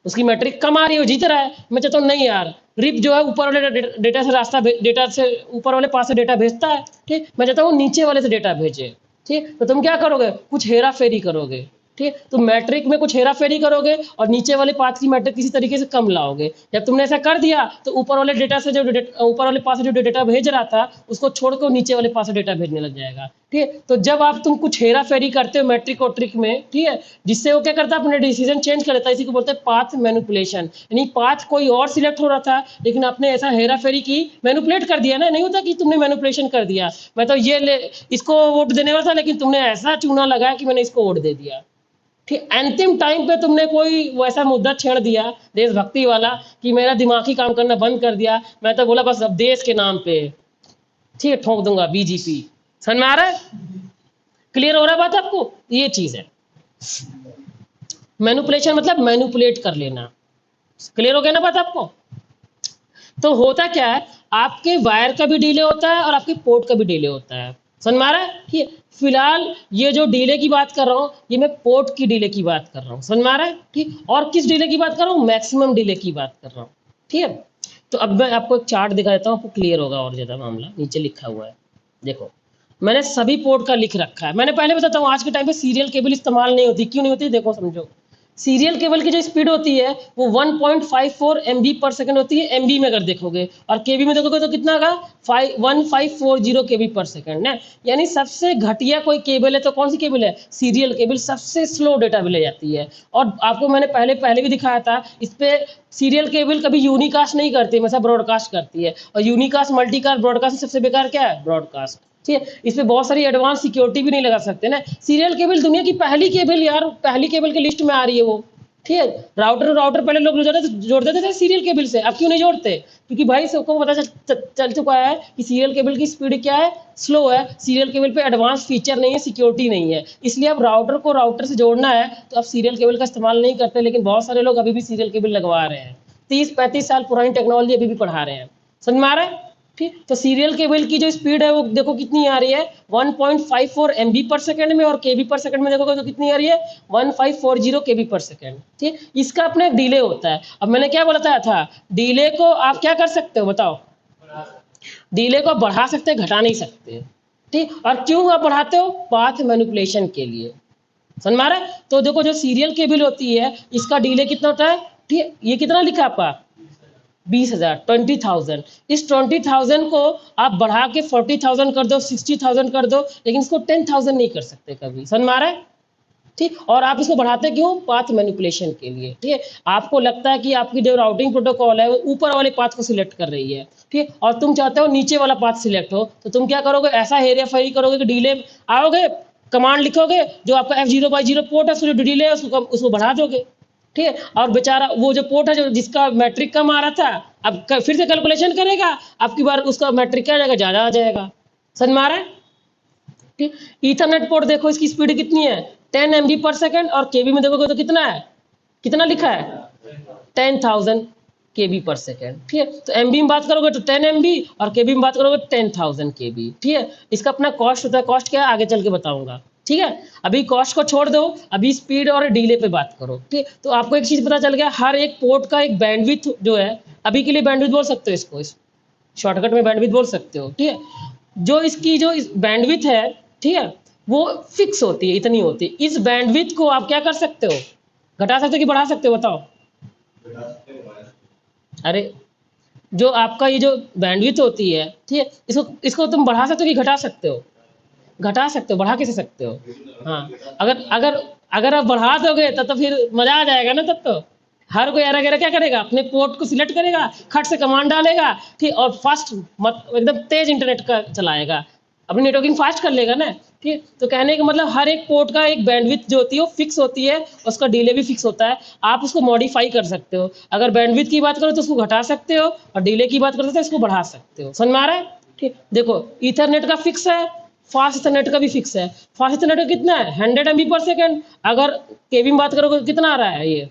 उसकी मैट्रिक कम आ रही है, वो जीत रहा है। मैं चाहता हूँ नहीं यार, रिप जो है ऊपर वाले डेटा से रास्ता, डेटा से ऊपर वाले पास से डेटा भेजता है, ठीक। मैं चाहता हूँ नीचे वाले से डेटा भेजे, ठीक। तो तुम क्या करोगे? कुछ हेरा फेरी करोगे, ठीक। तो मैट्रिक में कुछ हेरा फेरी करोगे और नीचे वाले पाथ की मैट्रिक किसी तरीके से कम लाओगे। जब तुमने ऐसा कर दिया तो ऊपर वाले डेटा से जो ऊपर वाले पास से जो डेटा भेज रहा था उसको छोड़कर नीचे वाले पास से डेटा भेजने लग जाएगा, ठीक है। तो जब आप तुम कुछ हेरा फेरी करते हो मैट्रिक और ट्रिक में, ठीक है, जिससे वो क्या करता है, अपने डिसीजन चेंज कर लेता है। इसी को बोलते हैं पाथ मैनिपुलेशन। यानी पाथ कोई और सिलेक्ट हो रहा था लेकिन आपने ऐसा हेरा फेरी की, मैनिपुलेट कर दिया ना। नहीं होता कि तुमने मैनिपुलेशन कर दिया, मैं तो ये इसको वोट देने वाला था लेकिन तुमने ऐसा चूना लगाया कि मैंने इसको वोट दे दिया, ठीक। अंतिम टाइम पे तुमने कोई वैसा मुद्दा छेड़ दिया देशभक्ति वाला कि मेरा दिमाग ही काम करना बंद कर दिया, मैं तो बोला बस अब देश के नाम पे, ठीक, ठोक दूंगा BJP। समझ में आ रहा है? क्लियर हो रहा है बात आपको? ये चीज है मैनिपुलेशन, मतलब मैनिपुलेट कर लेना। क्लियर हो गया ना बात आपको? तो होता क्या है, आपके वायर का भी डिले होता है और आपके पोर्ट का भी डिले होता है। समझ में आ रहा है? ठीक, फिलहाल ये जो डिले की बात कर रहा हूँ ये मैं पोर्ट की डिले की बात कर रहा हूँ। समझ में आ रहा है? ठीक, और किस डिले की बात कर रहा हूँ? मैक्सिमम डिले की बात कर रहा हूँ, ठीक है। तो अब मैं आपको एक चार्ट दिखा देता हूँ, आपको क्लियर होगा और ज़्यादा मामला। नीचे लिखा हुआ है, देखो मैंने सभी पोर्ट का लिख रखा है। मैंने पहले बताता हूँ, आज के टाइम पे सीरियल केबल इस्तेमाल नहीं होती। क्यों नहीं होती, देखो समझो। सीरियल केबल की जो स्पीड होती है वो 1.54 MB पर सेकंड होती है, एमबी में अगर देखोगे, और केबी में देखोगे तो कितना का 1540 केबी पर सेकंड है। यानी सबसे घटिया कोई केबल है तो कौन सी केबल है, सीरियल केबल। सबसे स्लो डेटा भी ले जाती है। और आपको मैंने पहले भी दिखाया था, इस पे सीरियल केबल कभी यूनिकास्ट नहीं करती, हमेशा ब्रॉडकास्ट करती है। और यूनिकास्ट मल्टीकास्ट ब्रॉडकास्ट सबसे बेकार क्या है, ब्रॉडकास्ट। ठीक है, इस पे बहुत सारी एडवांस सिक्योरिटी भी नहीं लगा सकते ना। सीरियल केबल दुनिया की पहली केबल यार, पहली केबल की लिस्ट में आ रही है वो। ठीक है, राउटर पहले लोग जोड़ देते थे सीरियल केबल से, अब क्यों नहीं जोड़ते, क्योंकि भाई सबको पता चल चुका है कि सीरियल केबल की स्पीड क्या है, स्लो है। सीरियल केबल पे एडवांस फीचर नहीं है, सिक्योरिटी नहीं है, इसलिए अब राउटर को राउटर से जोड़ना है तो अब सीरियल केबल का इस्तेमाल नहीं करते। लेकिन बहुत सारे लोग अभी भी सीरियल केबल लगवा रहे हैं, 30-35 साल पुरानी टेक्नोलॉजी अभी भी पढ़ा रहे हैं। समझ में आ रहा है। ठीक, तो सीरियल केबल की जो स्पीड है वो देखो कितनी आ रही है, 1.54 MB पर सेकंड में, और केबी पर सेकंड में देखोगे तो कितनी आ रही है, 1540 केबी पर सेकंड। ठीक, इसका अपना एक डिले होता है। अब मैंने क्या बोला था, डिले को आप क्या कर सकते हो बताओ, डिले को बढ़ा सकते हैं, घटा नहीं सकते। ठीक, और क्यों आप बढ़ाते हो, पाथ मैनिपुलेशन के लिए। समझ में आ रहा है। तो देखो जो सीरियल केबल होती है इसका डिले कितना होता है। ठीक, ये कितना लिखा आपका 20,000, 20,000। इस 20,000 को आप बढ़ा के 40,000 कर दो, 60,000 कर दो, लेकिन इसको 10,000 नहीं कर सकते कभी। समझ में आ रहा है। ठीक, और आप इसको बढ़ाते क्यों, पाथ मैनिपुलेशन के लिए। ठीक है, आपको लगता है कि आपकी जो राउटिंग प्रोटोकॉल है वो ऊपर वाले पाथ को सिलेक्ट कर रही है, ठीक, और तुम चाहते हो नीचे वाला पाथ सिलेक्ट हो, तो तुम क्या करोगे, ऐसा हेरिया फेरी करोगे कि डिले आओगे, कमांड लिखोगे, जो आपका F0/0 पोर्ट है उसको जो डिले है उसको बढ़ा दोगे। ठीक है, और बेचारा वो जो पोर्ट है जो जिसका मैट्रिक कम आ रहा था, अब फिर से कैलकुलेशन करेगा, आपकी बार उसका मैट्रिक क्या आ जाएगा, ज़्यादा आ जाएगा। समझ में आ रहा है। ठीक, ईथरनेट पोर्ट देखो इसकी स्पीड कितनी है, 10 MB पर सेकंड, और केबी में देखोगे तो कितना है, कितना लिखा है, 10,000 केबी पर सेकंड। ठीक है, तो एमबी में बात करोगे तो 10 MB, और केबी में बात करोगे 10,000 केबी। ठीक है, इसका अपना कॉस्ट होता है, कॉस्ट क्या है आगे चल के बताऊंगा। ठीक है, अभी कॉस्ट को छोड़ दो, अभी स्पीड और डिले पे बात करो। ठीक, तो आपको एक चीज पता चल गया, हर एक पोर्ट का एक बैंडविड्थ जो है, अभी के लिए बैंडविड्थ बोल सकते हो इसको, इस शॉर्टकट में बैंडविड्थ बोल सकते हो। ठीक है, जो इसकी जो बैंडविड्थ है, ठीक है, वो फिक्स होती है, इतनी होती है। इस बैंडविड्थ को आप क्या कर सकते हो, घटा सकते हो कि बढ़ा सकते हो, बताओ। अरे जो आपका ये जो बैंडविड्थ होती है, ठीक है, इसको इसको तुम बढ़ा सकते हो कि घटा सकते हो, घटा सकते हो, बढ़ा कैसे सकते हो। हाँ, अगर अगर अगर आप बढ़ा दोगे तो फिर मजा आ जाएगा ना। तब तो हर कोई एरा क्या करेगा, अपने पोर्ट को सिलेक्ट करेगा, खट से कमांड डालेगा, ठीक, और फास्ट एकदम तेज इंटरनेट का चलाएगा, अपनी नेटवर्किंग फास्ट कर लेगा ना। ठीक, तो कहने का मतलब हर एक पोर्ट का एक बैंडविड्थ जो होती है वो फिक्स होती है, उसका डिले भी फिक्स होता है। आप उसको मॉडिफाई कर सकते हो, अगर बैंडविड्थ की बात करो तो उसको घटा सकते हो, और डिले की बात करो तो इसको बढ़ा सकते हो। समझ में आ रहा है। ठीक, देखो ईथरनेट का फिक्स है, फास्ट इथरनेट का भी फिक्स है। फास्ट इथरनेट का कितना है, 100 MB पर सेकंड। अगर केबी में बात करोगे तो कितना आ रहा है, ये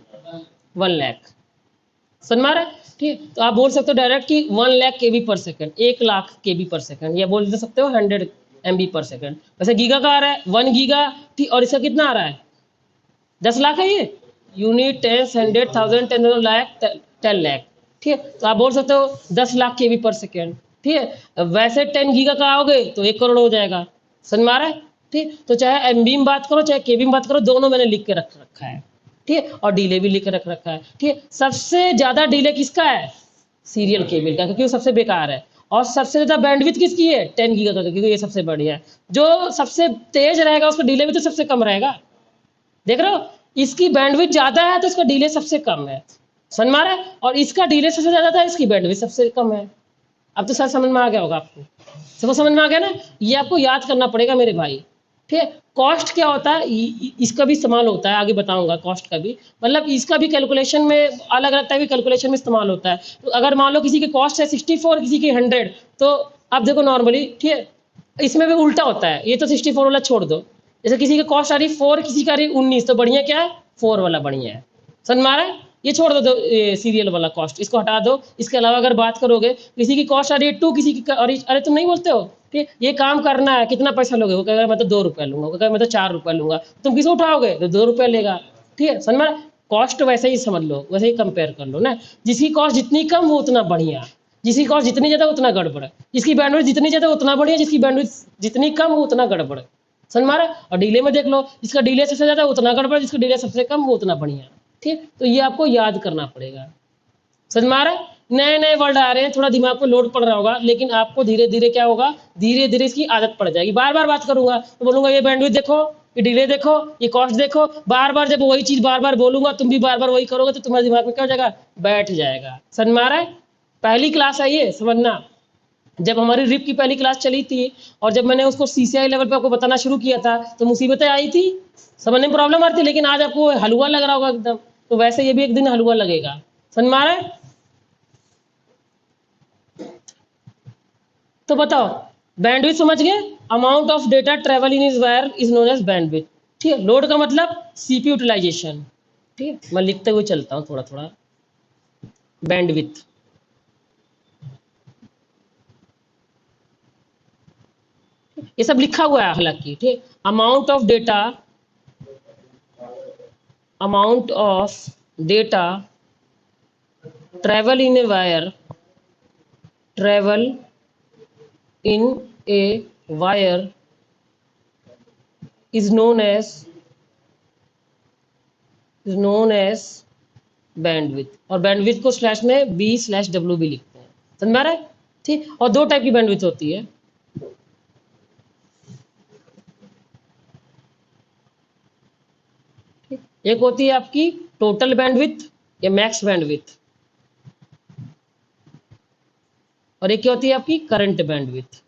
1 लाख। समझ में आ रहा है। ठीक, तो आप बोल सकते हो डायरेक्ट कि 1 लाख केबी पर सेकंड, 1 लाख केबी पर सेकंड, या बोल सकते हो 100 MB पर सेकंड। वैसे गीगा का आ रहा है 1 गीगा। ठीक, और इसका कितना आ रहा है, 10 लाख है ये, यूनिट 10 100,000 10 लाख 10 लाख। ठीक है, तो आप बोल सकते हो 10 लाख केबी पर सेकंड। ठीक है, वैसे 10 गीगा का आओगे तो 1 करोड़ हो जाएगा। समझ में आ रहा है। ठीक, तो चाहे एमबी में बात करो चाहे केबी में बात करो, दोनों मैंने लिख के रख रखा है। ठीक है, और डिले भी लिख के रख रखा है। ठीक है, सबसे ज्यादा डिले किसका है, सीरियल केबल का, क्योंकि वो सबसे बेकार है। और सबसे ज्यादा बैंडविड्थ किसकी है, 10 गीगा का, क्योंकि ये सबसे बढ़िया है। जो सबसे तेज रहेगा उसका डिले भी तो सबसे कम रहेगा। देख रहे हो, इसकी बैंडविड्थ ज्यादा है तो इसका डिले सबसे कम है। समझ में आ रहा है। और इसका डिले सबसे ज्यादा था, इसकी बैंडविड्थ सबसे कम है। अब तो सर समझ में आ गया होगा आपको, सबको समझ में आ गया ना। ये आपको याद करना पड़ेगा मेरे भाई। ठीक है, कॉस्ट क्या होता है, इसका भी इस्तेमाल होता है, आगे बताऊंगा कॉस्ट का भी। मतलब इसका भी कैलकुलेशन में अलग अलग टाइप की कैलकुलेशन में इस्तेमाल होता है। तो अगर मान लो किसी की कॉस्ट है 64, किसी की 100, तो आप देखो नॉर्मली, ठीक है, इसमें भी उल्टा होता है। ये तो 64 वाला छोड़ दो, जैसे किसी की कॉस्ट आ रही 4, किसी का आ रही 19, तो बढ़िया क्या है, 4 वाला बढ़िया है। समझ में आ रहा है। ये छोड़ दो, सीरियल वाला कॉस्ट, इसको हटा दो। इसके अलावा अगर बात करोगे, किसी की कॉस्ट आ रही है 2, किसी की अरे तुम नहीं बोलते हो, ठीक, ये काम करना है, कितना पैसा लोगे, वो कहेगा मैं तो 2 रुपये लूंगा, वो कहेगा मैं तो 4 रुपये लूंगा। तुम किसे उठाओगे, तो 2 रुपये लेगा। ठीक है, समझ में। कॉस्ट वैसे ही समझ लो, वैसे ही कंपेयर कर लो ना, जिसकी कॉस्ट जितनी कम वो उतना बढ़िया, जिसकी कॉस्ट जितनी ज़्यादा उतना गड़बड़, जिसकी बैंडविड्थ जितनी ज़्यादा उतना बढ़िया, जिसकी बैंडविड्थ जितनी कम वो उतना गड़बड़। समझ मारा। और डिले में देख लो, जिसका डिले सबसे ज़्यादा उतना गड़बड़, जिसका डिले सबसे कम वो उतना बढ़िया। ठीक, तो ये आपको याद करना पड़ेगा। समझ में आ रहा है। नए नए वर्ड आ रहे हैं, थोड़ा दिमाग पे लोड पड़ रहा होगा, लेकिन आपको धीरे धीरे क्या होगा, धीरे धीरे इसकी आदत पड़ जाएगी। बार बार बात करूंगा तो बोलूंगा ये बैंडविड्थ देखो, ये डिले देखो, ये कॉस्ट देखो, बार बार जब वही चीज बार बार बोलूंगा, तुम भी बार बार वही करोगे, तो तुम्हारे दिमाग में क्या हो जाएगा, बैठ जाएगा। समझ में आ रहा है। पहली क्लास है ये, समझना। जब हमारी रिप की पहली क्लास चली थी और जब मैंने उसको सीसीआई लेवल पे आपको बताना शुरू किया था, तो मुसीबतें आई थी, समझने में प्रॉब्लम आ रही थी, लेकिन आज आपको हलवा लग रहा होगा एकदम। तो वैसे ये भी एक दिन हलवा लगेगा। समझ में आ रहा है। तो बताओ, बैंडविड्थ समझ गए। Amount of data travel in is wire is known as bandwidth. ठीक है, लोड का मतलब सीपीयू यूटिलाइजेशन। ठीक है, मैं लिखते हुए चलता हूँ थोड़ा थोड़ा। बैंडविड्थ, ये सब लिखा हुआ है हालांकि। ठीक, amount of data, amount of data travel in a wire, travel in a wire is known as bandwidth. और बैंडविड्थ को स्लैश में b/w भी लिखते हैं। समझ में आ रहा है। ठीक, और दो टाइप की बैंडविड्थ होती है। ठीक? एक होती है आपकी टोटल बैंडविड्थ या मैक्स बैंडविड्थ, और एक क्या होती है आपकी करंट बैंडविड्थ।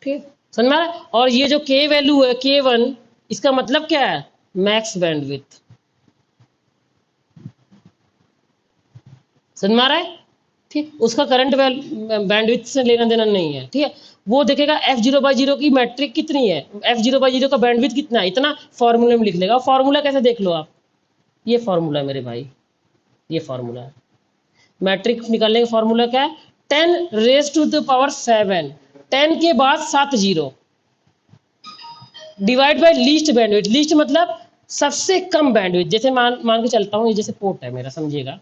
ठीक, समझ में आ रहा है। और ये जो k वैल्यू है k1, इसका मतलब क्या है, मैक्स बैंडविड्थ। समझ में आ रहा है। ठीक, उसका करंट बैंडविड्थ से लेना देना नहीं है। ठीक है, वो देखेगा f0/0 की मैट्रिक कितनी है, f0/0 का बैंडविड्थ कितना है, इतना फॉर्मूले में लिख लेगा। फॉर्मूला कैसे देख लो आप, ये फॉर्मूला मेरे भाई, ये फॉर्मूला है मैट्रिक निकालने का। फॉर्मूला क्या है, 10⁻⁷ 10 के बाद 7 zero divide by least bandwidth. Least मतलब सबसे कम बैंडविड्थ। जैसे मान के चलता हूँ, ये जैसे पोर्ट है मेरा, समझिएगा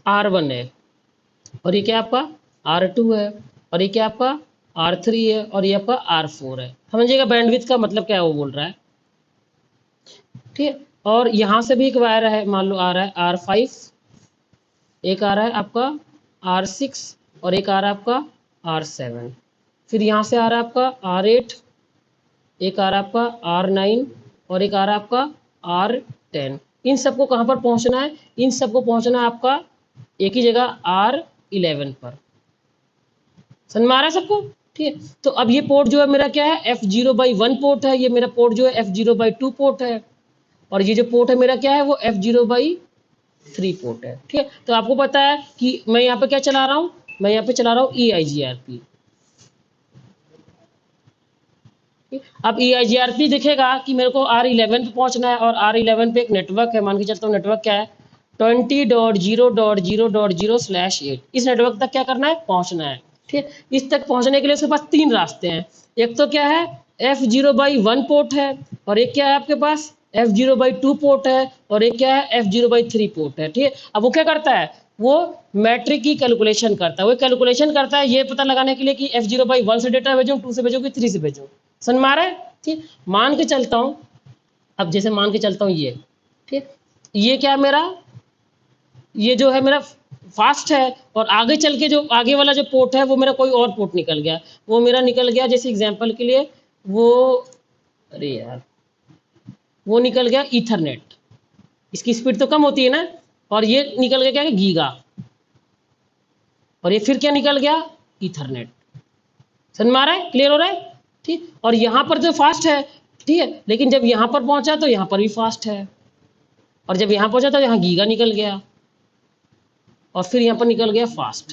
R1 है, और ये क्या आपका R2 है, और ये क्या आपका R3 है, और ये आपका R4 है। समझिएगा बैंडविड्थ का मतलब क्या है वो बोल रहा है। ठीक है, और यहाँ से भी एक वायर है, मान लो आ रहा है R5, एक आ रहा है आपका R6, और एक आ रहा है आपका R7, फिर यहाँ से आ रहा है आपका R8, एक आ रहा है आपका R9, और एक आ रहा है आपका R10। इन सबको कहाँ पर पहुँचना है, इन सबको पहुँचना है आपका एक ही जगह R11 पर। समझ में आ रहा है सबको। ठीक है, तो अब ये पोर्ट जो है मेरा क्या है, f0/1 पोर्ट है। ये मेरा पोर्ट जो है f0/2 पोर्ट है, और ये जो पोर्ट है मेरा क्या है, वो f0/3 पोर्ट है। ठीक है, तो आपको पता है कि मैं यहाँ पे क्या चला रहा हूँ, मैं यहाँ पे चला रहा हूँ EIGRP। अब EIGRP दिखेगा कि मेरे को R11 पे पहुंचना है, और R11 पे एक नेटवर्क है, मान के चलता हूँ नेटवर्क क्या है, 20.0.0.0/8। इस नेटवर्क तक क्या करना है, पहुंचना है। ठीक है, इस तक पहुंचने के लिए उसके पास 3 रास्ते हैं। एक तो क्या है, f0/1 पोर्ट है, और एक क्या है आपके पास f0/2 पोर्ट है, और एक क्या है f0/3 पोर्ट है। ठीक है, अब वो क्या करता है, वो मैट्रिक की कैलकुलेशन करता है। वो कैलकुलेशन करता है ये पता लगाने के लिए कि f0/1 से डेटा भेजूँ, 2 से भेजूँ कि 3 से भेजूँ। समझ में आ रहा है। ठीक, मान के चलता हूँ, अब जैसे मान के चलता हूँ ये, ठीक, ये क्या मेरा, ये जो है मेरा फास्ट है, और आगे चल के जो आगे वाला जो पोर्ट है वो मेरा कोई और पोर्ट निकल गया। वो मेरा निकल गया जैसे एग्जांपल के लिए वो, अरे यार, वो निकल गया ईथरनेट। इसकी स्पीड तो कम होती है ना, और ये निकल गया क्या, गीगा, और ये फिर क्या निकल गया, ईथरनेट। समझ में आ रहा है, क्लियर हो रहा है। ठीक, और यहाँ पर तो फास्ट है, ठीक है, लेकिन जब यहाँ पर पहुंचा तो यहाँ पर भी फास्ट है, और जब यहाँ पहुंचा तो यहाँ गीगा निकल गया, और फिर यहाँ पर निकल गया फास्ट।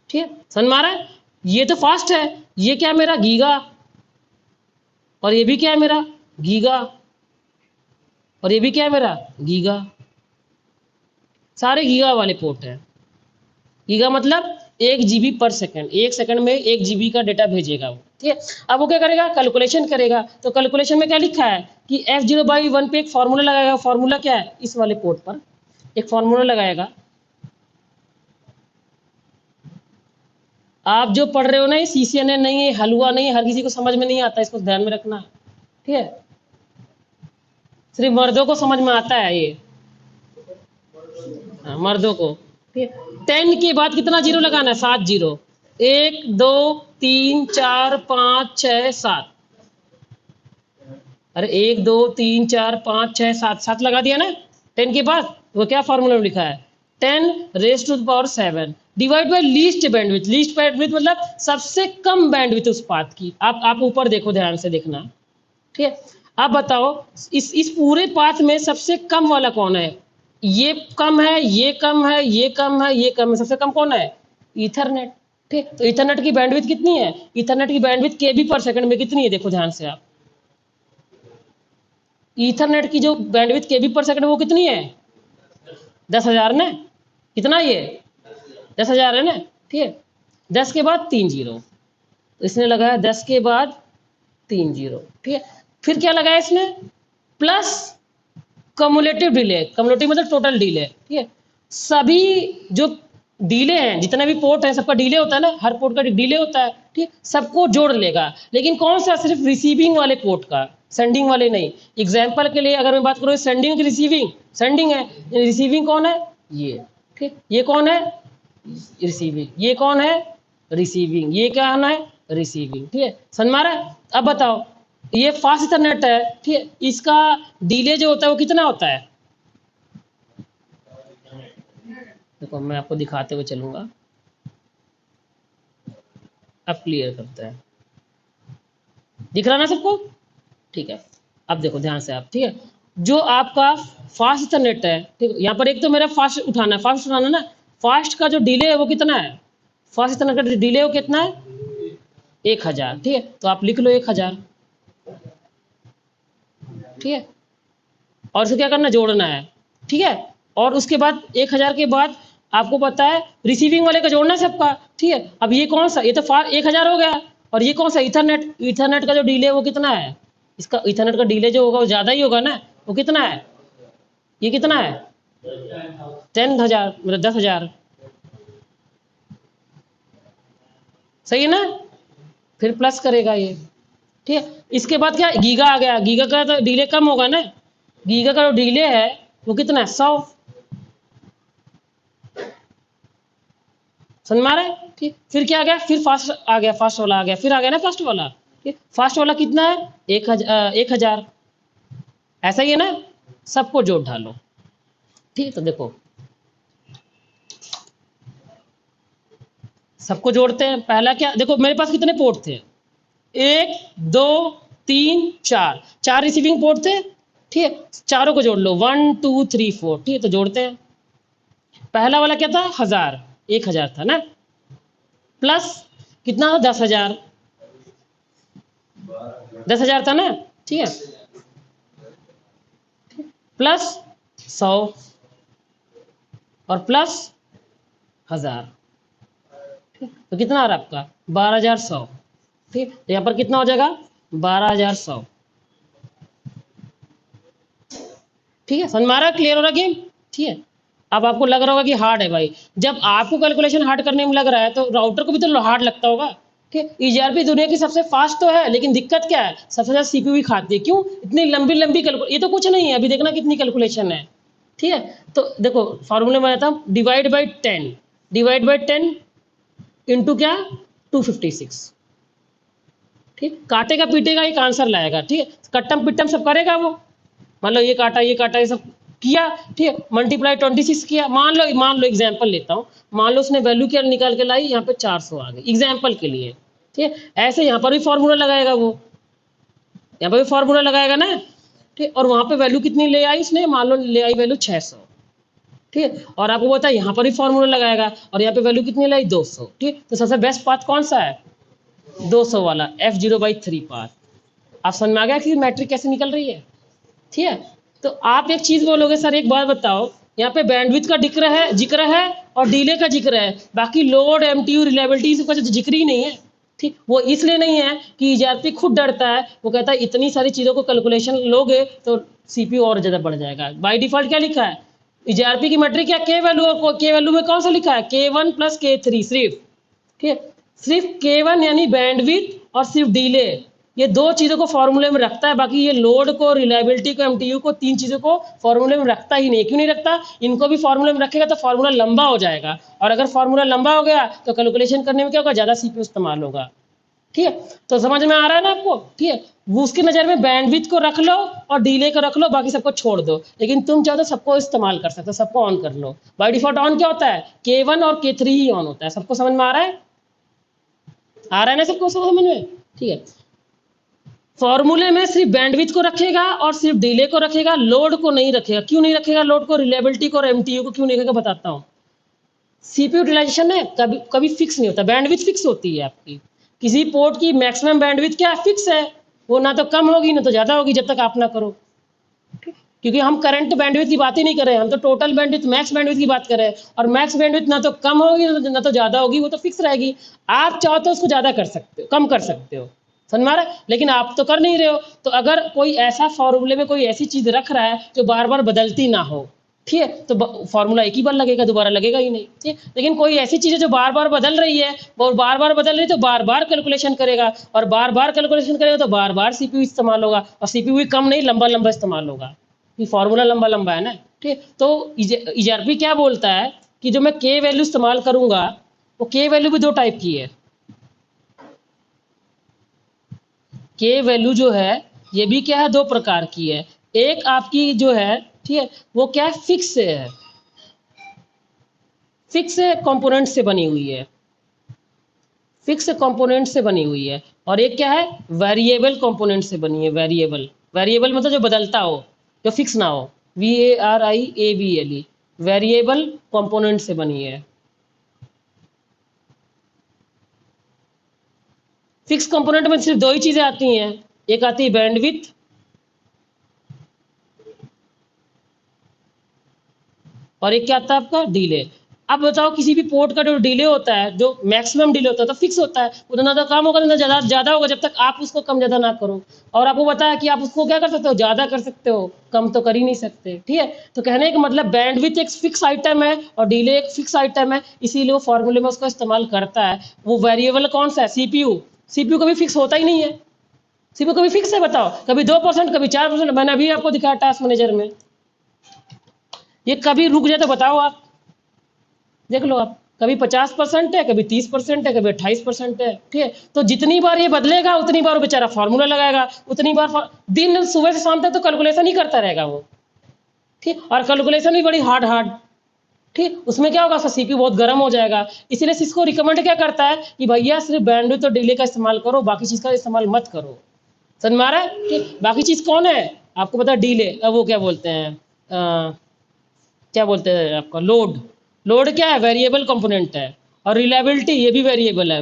ठीक है, समझ में आ रहा है। ये तो फास्ट है, ये क्या है मेरा, गीगा, और ये भी क्या है मेरा, गीगा, और ये भी क्या है मेरा, गीगा। सारे गीगा वाले पोर्ट हैं। गीगा मतलब 1 GB पर सेकंड, 1 सेकंड में 1 GB का डेटा भेजेगा वो, ठीक है। अब वो क्या करेगा, कैलकुलेशन करेगा। तो कैलकुलेशन में क्या लिखा है कि F0/1 पे एक फार्मूला लगाएगा। फार्मूला क्या है, इस वाले पोर्ट पर एक फार्मूला लगाएगा। आप जो पढ़ रहे हो ना, ये CCNA नहीं है, हलवा नहीं है, हर किसी को समझ में नहीं आता, इसको ध्यान में रखना, ठीक है। सिर्फ मर्दों को समझ में आता है ये, हाँ, मर्दों को, ठीक है। 10 के बाद कितना जीरो लगाना है, 7 जीरो। 1 2 3 4 5 6 7। अरे 1 2 3 4 5 6 7, 7 लगा दिया ना 10 के बाद। वो क्या फॉर्मूला में लिखा है, 10⁻⁷ divide by least bandwidth. Least bandwidth मतलब सबसे कम बैंडविड्थ उस पाथ की। आप ऊपर देखो, ध्यान से देखना, ठीक है। आप बताओ इस पूरे पाथ में सबसे कम वाला कौन है। ये कम है, ये कम है, ये कम है, ये कम है, सबसे कम कौन है, ईथरनेट, ठीक। तो ईथरनेट की बैंडविड्थ कितनी है, ईथरनेट की बैंडविड्थ KB पर सेकंड में कितनी है, देखो ध्यान से आप। ईथरनेट की जो बैंडविड्थ KB पर सेकंड वो कितनी है, 10,000 ना, कितना ये 10,000 है ना, ठीक है। 10 के बाद 3 जीरो, तो इसने लगाया 10 के बाद 3 जीरो, ठीक है। फिर क्या लगाया इसने, प्लस कम्युलेटिव डिले। कम्युलेटिव मतलब टोटल डिले, ठीक है। सभी जो डिले हैं, जितना भी पोर्ट है सबका डिले होता है ना, हर पोर्ट का डिले होता है, ठीक, सबको जोड़ लेगा। लेकिन कौन सा, सिर्फ रिसीविंग वाले पोर्ट का, सेंडिंग वाले नहीं। एग्जाम्पल के लिए अगर मैं बात करूँ, सेंडिंग की रिसीविंग, सेंडिंग है, रिसीविंग कौन है, ये, ठीक। ये कौन है, रिसीविंग। ये कौन है, रिसीविंग। ये क्या आना है, रिसीविंग, ठीक है। समझ में आ रहा है। अब बताओ, ये फास्ट इथरनेट है, ठीक है, इसका डिले जो होता है वो कितना होता है, देखो मैं आपको दिखाते हुए चलूंगा, अब क्लियर करते हैं, दिख रहा ना सबको, ठीक है। अब देखो ध्यान से आप, ठीक है। जो आपका फास्ट इथरनेट है, ठीक, यहाँ पर एक तो मेरा फास्ट उठाना है, फास्ट उठाना ना। फास्ट का जो डिले है वो कितना है, फास्ट इथरनेट का डिले वो कितना है, 1000, ठीक है। तो आप लिख लो 1000, ठीक है। और इसे क्या करना, जोड़ना है, ठीक है। और उसके बाद 1000 के बाद आपको पता है रिसीविंग वाले का जोड़ना है सबका, ठीक है। अब ये कौन सा, ये तो 1000 हो गया, और ये कौन सा, इथरनेट। इथरनेट का जो डिले है वो कितना है, इसका इथरनेट का डिले जो होगा वो ज़्यादा ही होगा ना, वो कितना है, ये कितना है, 10,000 मतलब 10,000, सही है ना। फिर प्लस करेगा ये, ठीक है। इसके बाद क्या, गीगा आ गया। गीगा का तो डिले कम होगा ना, गीगा का जो डिले है वो कितना है, 100। समझ में आ रहा है, ठीक। फिर क्या आ गया, फिर फास्ट आ गया, फास्ट वाला आ गया, फिर आ गया ना फास्ट वाला, ठीक। फास्ट वाला कितना है, 1000, ऐसा ही है ना। सबको जोड़ डालो, ठीक। तो देखो सबको जोड़ते हैं। पहला क्या, देखो मेरे पास कितने पोर्ट थे, 1 2 3 4, 4 रिसीविंग पोर्ट थे, ठीक है। चारों को जोड़ लो, 1 2 3 4, ठीक है। तो जोड़ते हैं। पहला वाला क्या था, 1000 था ना, प्लस कितना था, 10,000, 10,000 था ना, ठीक है। प्लस 100 और प्लस 1000, ठीक। तो कितना आ रहा है आपका, 12,100, ठीक। तो यहाँ पर कितना हो जाएगा, 12,100, ठीक है। समझ में आ रहा है, क्लियर हो रहा गेम, ठीक है। अब आपको लग रहा होगा कि हार्ड है भाई, जब आपको कैलकुलेशन हार्ड करने में लग रहा है तो राउटर को भी तो हार्ड लगता होगा, ठीक है। EGRP दुनिया की सबसे फास्ट तो है, लेकिन दिक्कत क्या है, सबसे ज़्यादा CPU भी खाती है। क्यों, इतनी लंबी लंबी कैलकुलेशन, ये तो कुछ नहीं है, अभी देखना कितनी कैलकुलेशन है, ठीक है। तो देखो फार्मूले में आता हूँ, डिवाइड बाई 10 इंटू क्या, 256, ठीक। काटेगा पीटेगा एक आंसर लाएगा, ठीक है। कट्टम पिट्टम सब करेगा वो, मान लो ये काटा ये सब किया, ठीक है। मल्टीप्लाई 26 किया, मान लो एग्जाम्पल लेता हूँ, मान लो उसने वैल्यू क्या निकाल के लाई, यहाँ पे 400 आ गई एग्जाम्पल के लिए, ठीक है। ऐसे यहाँ पर भी फॉर्मूला लगाएगा वो, यहाँ पर भी फॉर्मूला लगाएगा ना, ठीक। और वहाँ पे वैल्यू कितनी ले आई उसने, मान लो ले आई वैल्यू 600, ठीक है। और आपको पता है यहाँ पर भी फॉर्मूला लगाएगा, और यहाँ पे वैल्यू कितनी लाई, 200, ठीक। तो सबसे बेस्ट पाथ कौन सा है, 200 वाला, F0/3 पाथ। आप समझ में आ गया कि मैट्रिक कैसे निकल रही है, ठीक है। तो आप एक चीज बोलोगे, सर एक बात बताओ, यहाँ पे बैंडविड्थ का जिक्र है और डिले का जिक्र है, बाकी लोड, एमटीयू, रिलायबिलिटी इसका तो जिक्र ही नहीं है। ठीक, वो इसलिए नहीं है कि ईजीआरपी खुद डरता है, वो कहता है इतनी सारी चीज़ों को कैलकुलेशन लोगे तो सीपीयू और ज़्यादा बढ़ जाएगा। बाय डिफॉल्ट क्या लिखा है ईजीआरपी की मैट्रिक, क्या के वैल्यू, के वैल्यू में कौन सा लिखा है K1 + K3 सिर्फ। ठीक है, सिर्फ K1 यानी बैंडविड्थ और सिर्फ डिले, ये दो चीज़ों को फॉर्मूले में रखता है, बाकी ये लोड को, रिलायबिलिटी को, एमटीयू को, तीन चीज़ों को फॉर्मूले में रखता ही नहीं। क्यों नहीं रखता? इनको भी फॉर्मूले में रखेगा तो फॉर्मूला लंबा हो जाएगा, और अगर फॉर्मूला लंबा हो गया तो कैलकुलेशन करने में क्या होगा, ज़्यादा सीपीयू इस्तेमाल होगा। ठीक है, तो समझ में आ रहा है ना आपको? ठीक है, वो उसकी नज़र में बैंडविड्थ को रख लो और डिले को रख लो, बाकी सबको छोड़ दो, लेकिन तुम चाहो तो सबको इस्तेमाल कर सकते हो, सबको ऑन कर लो। बाय डिफॉल्ट ऑन क्या होता है, K1 और K3 ही ऑन होता है। सबको समझ में आ रहा है? आ रहा है ना सबको समझ में? ठीक है, फॉर्मूले में सिर्फ बैंडविड्थ को रखेगा और सिर्फ डिले को रखेगा, लोड को नहीं रखेगा। क्यों नहीं रखेगा लोड को, रिलायबिलिटी को और एमटीयू को क्यों नहीं रखेगा, बताता हूँ। सीपीयू यूटिलाइजेशन है कभी कभी फिक्स नहीं होता, बैंडविड्थ फिक्स होती है आपकी। किसी पोर्ट की मैक्सिमम बैंडविड्थ क्या फिक्स है, वो ना तो कम होगी ना तो ज़्यादा होगी जब तक आप ना करो। क्योंकि हम करंट बैंडविड्थ की बात ही नहीं कर रहे हैं, हम तो टोटल बैंडविड्थ, मैक्स बैंडविड्थ की बात कर रहे हैं, और मैक्स बैंडविड्थ ना तो कम होगी ना तो ज़्यादा होगी, वो तो फिक्स रहेगी। आप चाहो तो उसको ज़्यादा कर सकते हो, कम कर सकते हो, समझ में आ रहा है? लेकिन आप तो कर नहीं रहे हो। तो अगर कोई ऐसा फॉर्मूले में कोई ऐसी चीज़ रख रहा है जो बार बार बदलती ना हो, ठीक है, तो फॉर्मूला एक ही बार लगेगा, दोबारा लगेगा ही नहीं। ठीक है, लेकिन कोई ऐसी चीज़ है जो बार बार बदल रही है, और बार बार बदल रही है तो बार बार कैलकुलेशन करेगा, और बार बार कैलकुलेशन करेगा तो बार बार सीपीयू इस्तेमाल होगा, और सीपीयू भी कम नहीं लंबा लंबा इस्तेमाल होगा, कि फॉर्मूला लंबा लंबा है ना। ठीक है, तो ईजीआरपी क्या बोलता है कि जो मैं के वैल्यू इस्तेमाल करूंगा, वो के वैल्यू भी दो टाइप की है। के वैल्यू जो है ये भी क्या है, दो प्रकार की है। एक आपकी जो है, ठीक है, वो क्या है, फिक्स है, फिक्स कंपोनेंट से बनी हुई है, फिक्स कंपोनेंट से बनी हुई है। और एक क्या है, वेरिएबल कंपोनेंट से बनी है। वेरिएबल, वेरिएबल मतलब जो बदलता हो, जो फिक्स ना हो, VARIABLE, वेरिएबल कंपोनेंट से बनी है। फिक्स कंपोनेंट में सिर्फ दो ही चीजें आती हैं, एक आती है बैंडविड्थ, और एक क्या आता है आपका, डिले। अब बताओ, किसी भी पोर्ट का जो डिले होता है, जो मैक्सिमम डिले होता है, तो फिक्स होता है, उतना तो कम होगा ना ज़्यादा ज़्यादा होगा, जब तक आप उसको कम ज़्यादा ना करो। और आपको पता है कि आप उसको क्या कर सकते हो, ज़्यादा कर सकते हो, कम तो कर ही नहीं सकते। ठीक है, तो कहने का मतलब बैंडविड्थ एक फिक्स आइटम है और डिले एक फिक्स आइटम है, इसीलिए वो फॉर्मूले में उसका इस्तेमाल करता है। वो वेरिएबल कौन सा है, सीपीयू। सीपीयू कभी फिक्स होता ही नहीं है, सीपीयू कभी फिक्स है, बताओ, कभी 2%, कभी 4%। मैंने अभी आपको दिखाया टास्क मैनेजर में, ये कभी रुक जाए तो बताओ आप, देख लो आप, कभी 50% है, कभी 30% है, कभी 28% है। ठीक है, तो जितनी बार ये बदलेगा उतनी बार वो बेचारा फॉर्मूला लगाएगा, उतनी बार दिन सुबह से शाम तक तो कैलकुलेशन ही करता रहेगा वो। ठीक, और कैलकुलेशन भी बड़ी हार्ड हार्ड। ठीक, उसमें क्या होगा, सीपीयू बहुत गर्म हो जाएगा। इसीलिए सिस्को रिकमेंड क्या करता है कि भैया सिर्फ बैंडविड्थ और डिले का इस्तेमाल करो, बाकी चीज का इस्तेमाल मत करो। समझ में आ रहा है? ठीक, बाकी चीज कौन है आपको पता, डिले, वो क्या बोलते हैं, क्या बोलते हैं आपका, लोड। लोड क्या है, वेरिएबल कंपोनेंट है। और रिलायबिलिटी, ये भी वेरिएबल है।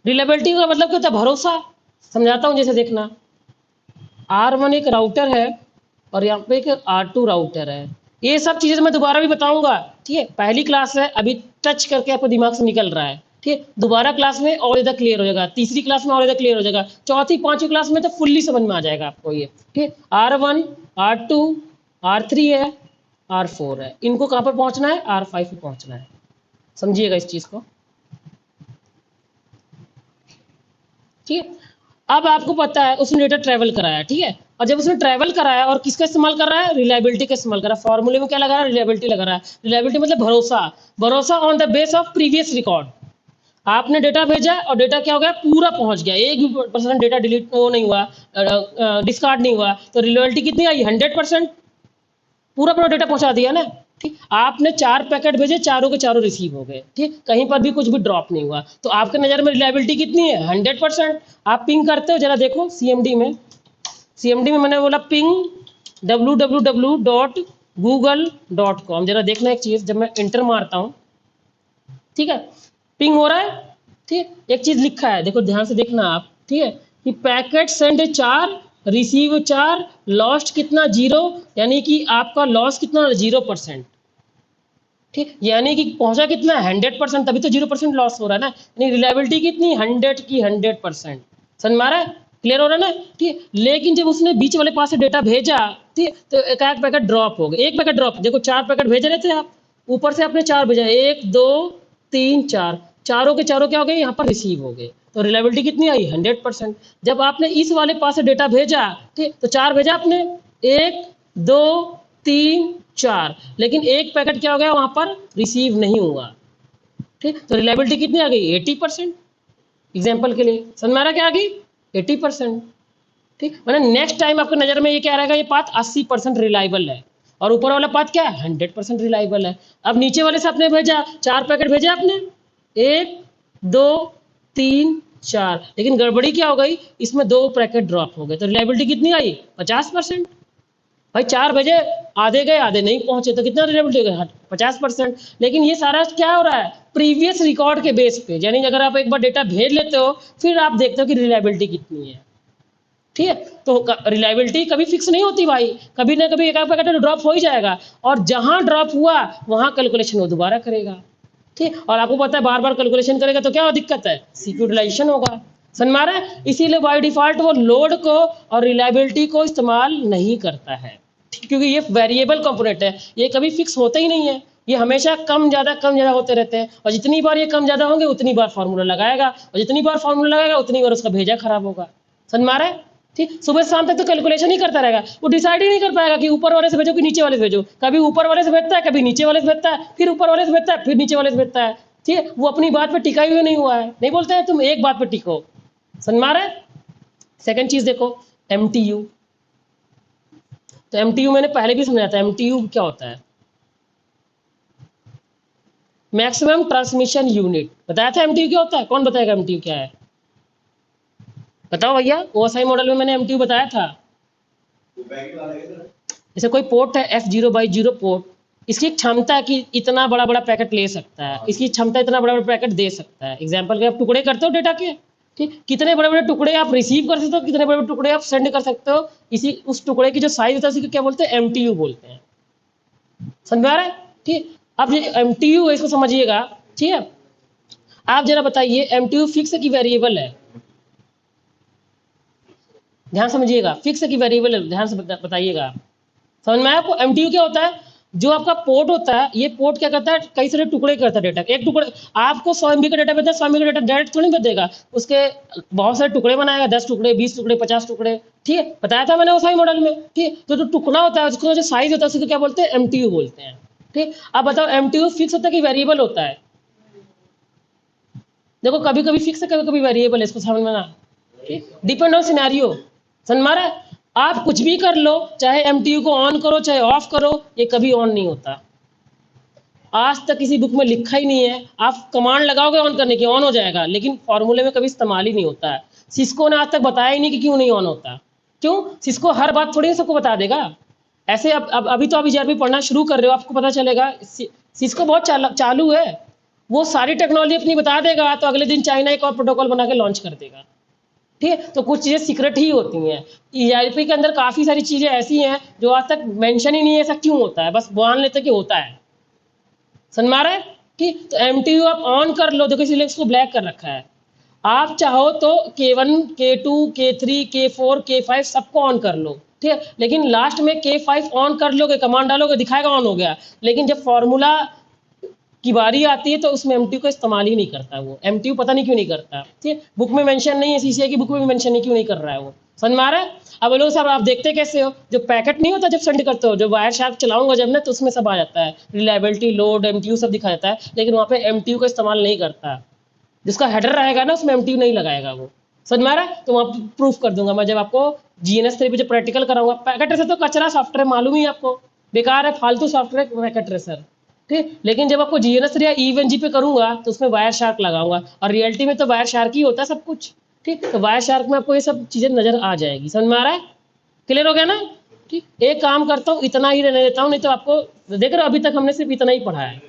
रिलायबिलिटी का मतलब क्या होता है, भरोसा। समझाता हूँ, जैसे देखना, R1 एक राउटर है और यहाँ पे एक R2 राउटर है। ये सब चीज़ें मैं दोबारा भी बताऊंगा। ठीक है, पहली क्लास है, अभी टच करके आपको दिमाग से निकल रहा है। ठीक है, दोबारा क्लास में और ज़्यादा क्लियर हो जाएगा, तीसरी क्लास में और ज़्यादा क्लियर हो जाएगा, चौथी पांचवी क्लास में तो फुल्ली समझ में आ जाएगा आपको ये। ठीक, R1, R2, R3 है, R4 है। इनको कहाँ पर पहुँचना है, R5 पे पहुँचना है। समझिएगा इस चीज़ को। ठीक है, अब आपको पता है उसने डेटा ट्रैवल कराया। ठीक है, और जब उसने ट्रैवल कराया और किसका इस्तेमाल कर रहा है, रिलायबिलिटी का इस्तेमाल कर रहा है। फॉर्मूले में क्या लगा रहा है, रिलायबिलिटी लगा रहा है। रिलायबिलिटी मतलब भरोसा, भरोसा on the base of previous record. आपने डेटा भेजा और डेटा क्या हो गया, पूरा पहुंच गया, एक भी % डेटा डिलीट वो नहीं हुआ, डिस्कार्ड नहीं हुआ, तो रिलायबिलिटी कितनी आई, 100%। पूरा पूरा डेटा पहुंचा दिया ना। ठीक, आपने 4 पैकेट भेजे, चारों के चारों रिसीव हो गए। ठीक, कहीं पर भी कुछ भी ड्रॉप नहीं हुआ, तो आपके नज़र में रिलायबिलिटी कितनी है, 100%। आप पिंग करते हो, जरा देखो सीएमडी में, सीएमडी में मैंने बोला पिंग www.google.com, जरा देखना एक चीज़, जब मैं इंटर मारता हूँ, ठीक है, पिंग हो रहा है। ठीक, एक चीज़ लिखा है, देखो ध्यान से देखना आप। ठीक है, कि पैकेट सेंड 4 रिसीव 4, लॉस्ट कितना 0, यानी कि आपका लॉस कितना 0%। ठीक, यानी कि पहुंचा कितना 100%, तभी तो 0% लॉस हो रहा है ना, यानी रिलायबिलिटी कितनी 100 की 100%। समझ में आ रहा है, क्लियर हो रहा है ना। ठीक, लेकिन जब उसने बीच वाले पास से डेटा भेजा, ठीक, तो एक एक पैकेट ड्रॉप हो गया, एक पैकेट ड्रॉप, देखो 4 पैकेट भेज रहे थे आप, ऊपर से आपने 4 भेजा, 1 2 3 4, चारों के चारों क्या हो गए यहाँ पर रिसीव हो गए, तो रिलायबिलिटी कितनी आई 100%। जब आपने इस वाले पास से डेटा भेजा, ठीक, तो 4 भेजा आपने, 1 2 3 4, लेकिन एक पैकेट क्या हो गया वहां पर रिसीव नहीं हुआ। ठीक, तो रिलायबिलिटी कितनी आ गई 80%। एग्जाम्पल के लिए समझ में आ रहा क्या आ गई 80%। ठीक, मतलब नेक्स्ट टाइम आपको नजर में ये क्या रहेगा, ये पाथ 80% रिलायबल है, और ऊपर वाला पाथ क्या है 100% रिलायबल है। अब नीचे वाले से आपने भेजा 4 पैकेट भेजे आपने, 1 2 3 4, लेकिन गड़बड़ी क्या हो गई, इसमें 2 पैकेट ड्रॉप हो गए, तो रिलायबिलिटी कितनी आई 50%। भाई 4 बजे आधे गए आधे नहीं पहुंचे, तो कितना रिलायबिलिटी हो गया 50%। लेकिन ये सारा क्या हो रहा है प्रीवियस रिकॉर्ड के बेस पे, यानी अगर आप एक बार डेटा भेज लेते हो फिर आप देखते हो कि रिलायबिलिटी कितनी है। ठीक है, तो रिलायबिलिटी कभी फिक्स नहीं होती भाई, कभी ना कभी एक पैकेट ड्रॉप हो ही जाएगा, और जहां ड्रॉप हुआ वहां कैलकुलेशन वो दोबारा करेगा। ठीक, और आपको पता है बार बार कैलकुलेशन करेगा तो क्या दिक्कत है, सिक्योरिटाइजेशन होगा। समझ में आ रहा है, इसीलिए बाय डिफॉल्ट वो लोड को और रिलायबिलिटी को इस्तेमाल नहीं करता है, क्योंकि ये वेरिएबल कंपोनेंट है, ये कभी फिक्स होते ही नहीं है, ये हमेशा कम ज़्यादा होते रहते हैं, और जितनी बार ये कम ज़्यादा होंगे उतनी बार फार्मूला लगाएगा, और जितनी बार फार्मूला लगाएगा उतनी बार उसका भेजा खराब होगा। समझ में आ रहा है। ठीक, सुबह शाम तक तो कैलकुलेशन ही करता रहेगा, वो डिसाइड ही नहीं कर पाएगा कि ऊपर वाले से भेजो कि नीचे वाले से भेजो, कभी ऊपर वाले से भेजता है, कभी नीचे वाले से भेजता है, फिर ऊपर वाले से भेजता है, फिर नीचे वाले से भेजता है। ठीक है, वो अपनी बात पे टिका ही नहीं हुआ है, नहीं बोलते हैं तुम एक बात पे टिको। समझ में आ रहा है। सेकंड चीज देखो MTU, तो MTU मैंने पहले भी समझाया था, MTU क्या होता है, मैक्सिमम ट्रांसमिशन यूनिट, बताया था MTU क्या होता है, कौन बताएगा MTU क्या है, बताओ भैया। OSI मॉडल में मैंने MTU बताया था। जैसे कोई पोर्ट है F0/0 पोर्ट, इसकी क्षमता कि इतना बड़ा बड़ा पैकेट ले सकता है, इसकी क्षमता इतना बड़ा बड़ा पैकेट दे सकता है। एग्जाम्पल के आप टुकड़े करते हो डेटा के, ठीक, कितने बड़े बड़े टुकड़े आप रिसीव कर सकते हो, कितने बड़े बड़े टुकड़े आप सेंड कर सकते हो, इसी उस टुकड़े की जो साइज होता है उसी को क्या बोलते हैं MTU बोलते हैं। समझ में आ रहा है। ठीक, अब ये MTU है, इसको समझिएगा। ठीक है, आप जरा बताइए MTU फिक्स है कि वेरिएबल है, ध्यान समझिएगा, फिक्स है कि वेरिएबल है, ध्यान से बताइएगा। समझ में आया आपको। MTU क्या होता है, जो आपका पोर्ट होता है, ये पोर्ट क्या करता है कई सारे टुकड़े करता है डेटा, एक टुकड़े आपको 100 MB का डेटा भेजता है, 100 MB का डेटा डायरेक्ट थोड़ी भेज देगा, उसके बहुत सारे टुकड़े बनाएगा, 10 टुकड़े 20 टुकड़े 50 टुकड़े। ठीक है, बताया था मैंने उस मॉडल में। ठीक, तो जो टुकड़ा होता है उसका जो साइज होता है उसको क्या बोलते हैं MTU बोलते हैं। ठीक, अब बताओ MTU फिक्स होता है कि वेरिएबल होता है। देखो कभी कभी फिक्स है, कभी कभी वेरिएबल है, इसको समझ में ना, डिपेंड ऑन सिनेरियो। समझ में आ रहा है। आप कुछ भी कर लो, चाहे MTU को ऑन करो चाहे ऑफ करो, ये कभी ऑन नहीं होता। आज तक किसी बुक में लिखा ही नहीं है, आप कमांड लगाओगे ऑन करने की ऑन हो जाएगा, लेकिन फॉर्मूले में कभी इस्तेमाल ही नहीं होता है। सिस्को ने आज तक बताया ही नहीं कि क्यों नहीं ऑन होता। क्यों, सिस्को हर बात थोड़ी सबको बता देगा। ऐसे अब अभी तो आप ERP पढ़ना शुरू कर रहे हो, आपको पता चलेगा सिस्को बहुत चालू है, वो सारी टेक्नोलॉजी अपनी बता देगा, तो अगले दिन चाइना एक और प्रोटोकॉल बना के लॉन्च कर देगा। ठीक है, तो कुछ चीज़ें सीक्रेट ही होती हैं। ERP के अंदर काफ़ी सारी चीज़ें ऐसी हैं जो आज तक मेंशन ही नहीं है, ऐसा क्यों होता है, बस मान लेते कि होता है। समझ में आ रहा है। ठीक, तो MTU आप ऑन कर लो, देखो इसलिए इसको ब्लैक कर रखा है। आप चाहो तो K1 K2 K3 K4 K5 सबको ऑन कर लो, ठीक है, लेकिन लास्ट में K5 ऑन कर लोगे, कमांड डालोगे, दिखाएगा ऑन हो गया, लेकिन जब फॉर्मूला की बारी आती है तो उसमें MTU का इस्तेमाल ही नहीं करता वो। MTU पता नहीं क्यों नहीं करता। ठीक है, बुक में मेंशन नहीं है, CCI की बुक में भी मेंशन नहीं, क्यों नहीं कर रहा है वो। समझ में आ रहा है। अब लोग साहब आप देखते कैसे हो, जो पैकेट नहीं होता जब सेंड करते हो, जो वायर शार्क चलाऊंगा जब ना, तो उसमें सब आ जाता है, रिलायबिलिटी लोड MTU सब दिखा जाता है, लेकिन वहाँ पे MTU का इस्तेमाल नहीं करता। जिसका हेडर रहेगा ना उसमें MTU नहीं लगाएगा वो। समझ में आ रहा है। तो वहाँ प्रूफ कर दूंगा मैं जब आपको GNS 3 पे जो प्रैक्टिकल कराऊंगा। पैकेट ट्रेसर तो कचरा सॉफ्टवेयर, मालूम ही आपको, बेकार है, फालतू सॉफ्टवेयर पैकेट ट्रेसर। ठीक, लेकिन जब आपको GNS या EVN-G पे करूंगा तो उसमें वायर शार्क लगाऊंगा, और रियलिटी में तो वायर शार्क ही होता है सब कुछ। ठीक, तो वायर शार्क में आपको ये सब चीजें नजर आ जाएगी। समझ में आ रहा है, क्लियर हो गया ना। ठीक, एक काम करता हूँ, इतना ही रहने देता हूँ, नहीं तो आपको देख रहे हो अभी तक हमने सिर्फ इतना ही पढ़ा है।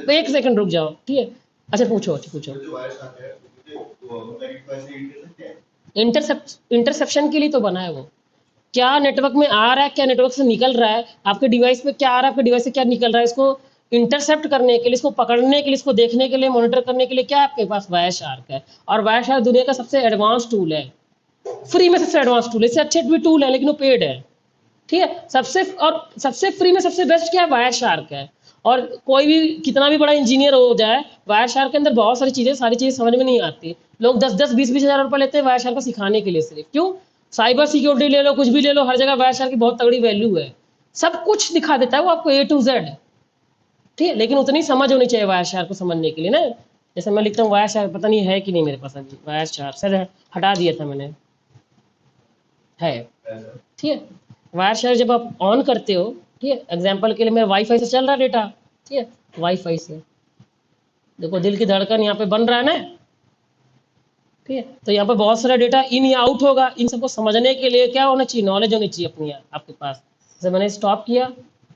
तो एक सेकंड रुक जाओ, ठीक है। अच्छा पूछो, अच्छा पूछो। इंटरसेप्शन के लिए तो बना है वो। क्या नेटवर्क में आ रहा है, क्या नेटवर्क से निकल रहा है, आपके डिवाइस पे क्या आ रहा है, आपके डिवाइस से क्या निकल रहा है, इसको इंटरसेप्ट करने के लिए, इसको पकड़ने के लिए, इसको देखने के लिए, मॉनिटर करने के लिए क्या आपके पास वायरशार्क है। और वायरशार्क दुनिया का सबसे एडवांस टूल है, फ्री में सबसे एडवांस टूल है। इससे अच्छे भी टूल है लेकिन वो पेड है, ठीक है। सबसे फ्री में सबसे बेस्ट क्या है, वायरशार्क है। और कोई भी कितना भी बड़ा इंजीनियर हो जाए, वायरशार्क के अंदर बहुत सारी चीजें समझ में नहीं आती। लोग 10-10 20-20 हजार रुपए लेते हैं वायरशार्क को सिखाने के लिए सिर्फ। क्यों? साइबर सिक्योरिटी ले लो, कुछ भी ले लो, हर जगह वायरशार्क की बहुत तगड़ी वैल्यू है। सब कुछ दिखा देता है वो आपको A to Z, ठीक है। लेकिन उतनी समझ होनी चाहिए वायरशार्क को समझने के लिए ना। जैसे मैं लिखता हूँ वायरशार्क, पता नहीं है कि नहीं मेरे पास अभी वायरशार्क, सर हटा दिया था मैंने, है, ठीक है। वायरशार्क जब आप ऑन करते हो, ठीक है, एग्जाम्पल के लिए मेरा वाईफाई से चल रहा है डेटा, ठीक है, वाईफाई से देखो दिल की धड़कन यहाँ पे बन रहा है ना, ठीक है। तो यहाँ पे बहुत सारा डेटा इन या आउट होगा। इन सबको समझने के लिए क्या होना चाहिए, नॉलेज होनी चाहिए अपनी आपके पास। जैसे मैंने स्टॉप किया,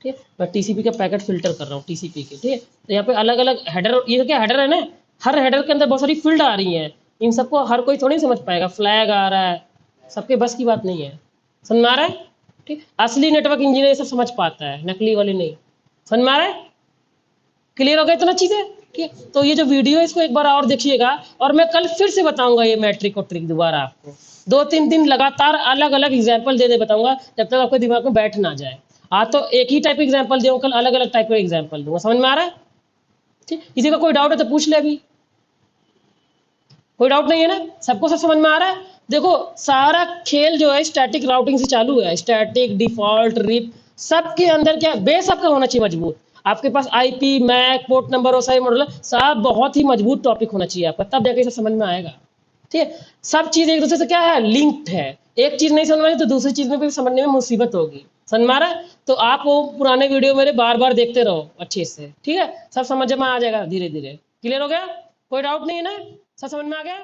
ठीक है, मैं टीसीपी का पैकेट फिल्टर कर रहा हूँ टीसीपी के, ठीक है। तो यहाँ पे अलग अलग हेडर, ये क्या हेडर है ना, हर हेडर के अंदर बहुत सारी फील्ड आ रही हैं। इन सबको हर कोई थोड़ी समझ पाएगा, फ्लैग आ रहा है, सबके बस की बात नहीं है। समझ में आ रहा है? ठीक, असली नेटवर्क इंजीनियर ये सब समझ पाता है, नकली वाले नहीं। समझ में आ रहा है? क्लियर हो गया इतना चीजें? ठीक है। तो ये जो वीडियो है इसको एक बार और देखिएगा, और मैं कल फिर से बताऊंगा ये मैट्रिक और ट्रिक दोबारा आपको। 2-3 दिन लगातार अलग अलग एग्जाम्पल दे बताऊंगा, जब तक आपके दिमाग में बैठ ना जाए। आज तो एक ही टाइप एग्जाम्पल दूंगा, कल अलग अलग टाइप का एग्जाम्पल दूंगा। समझ में आ रहा है? ठीक, किसी का कोई डाउट है तो पूछ ले अभी। कोई डाउट नहीं है ना? सबको सब समझ में आ रहा है? देखो सारा खेल जो है स्टैटिक राउटिंग से चालू है। स्टैटिक, डिफॉल्ट, रिप, सबके अंदर क्या बेस आपका होना चाहिए मजबूत। आपके पास आईपी, मैक, पोर्ट नंबर और सारे मॉडल सब बहुत ही मजबूत टॉपिक होना चाहिए आपका, तब जाके सब समझ में आएगा, ठीक है। सब चीज एक दूसरे से क्या है, लिंक्ड है। एक चीज नहीं समझ में आई तो दूसरी चीज में भी समझने में मुसीबत होगी। समझ में आ रहा है? तो आप वो पुराने वीडियो मेरे बार बार देखते रहो अच्छे से, ठीक है। सब समझ में आ जाएगा धीरे धीरे। क्लियर हो गया? कोई डाउट नहीं है ना? सब समझ में आ गया?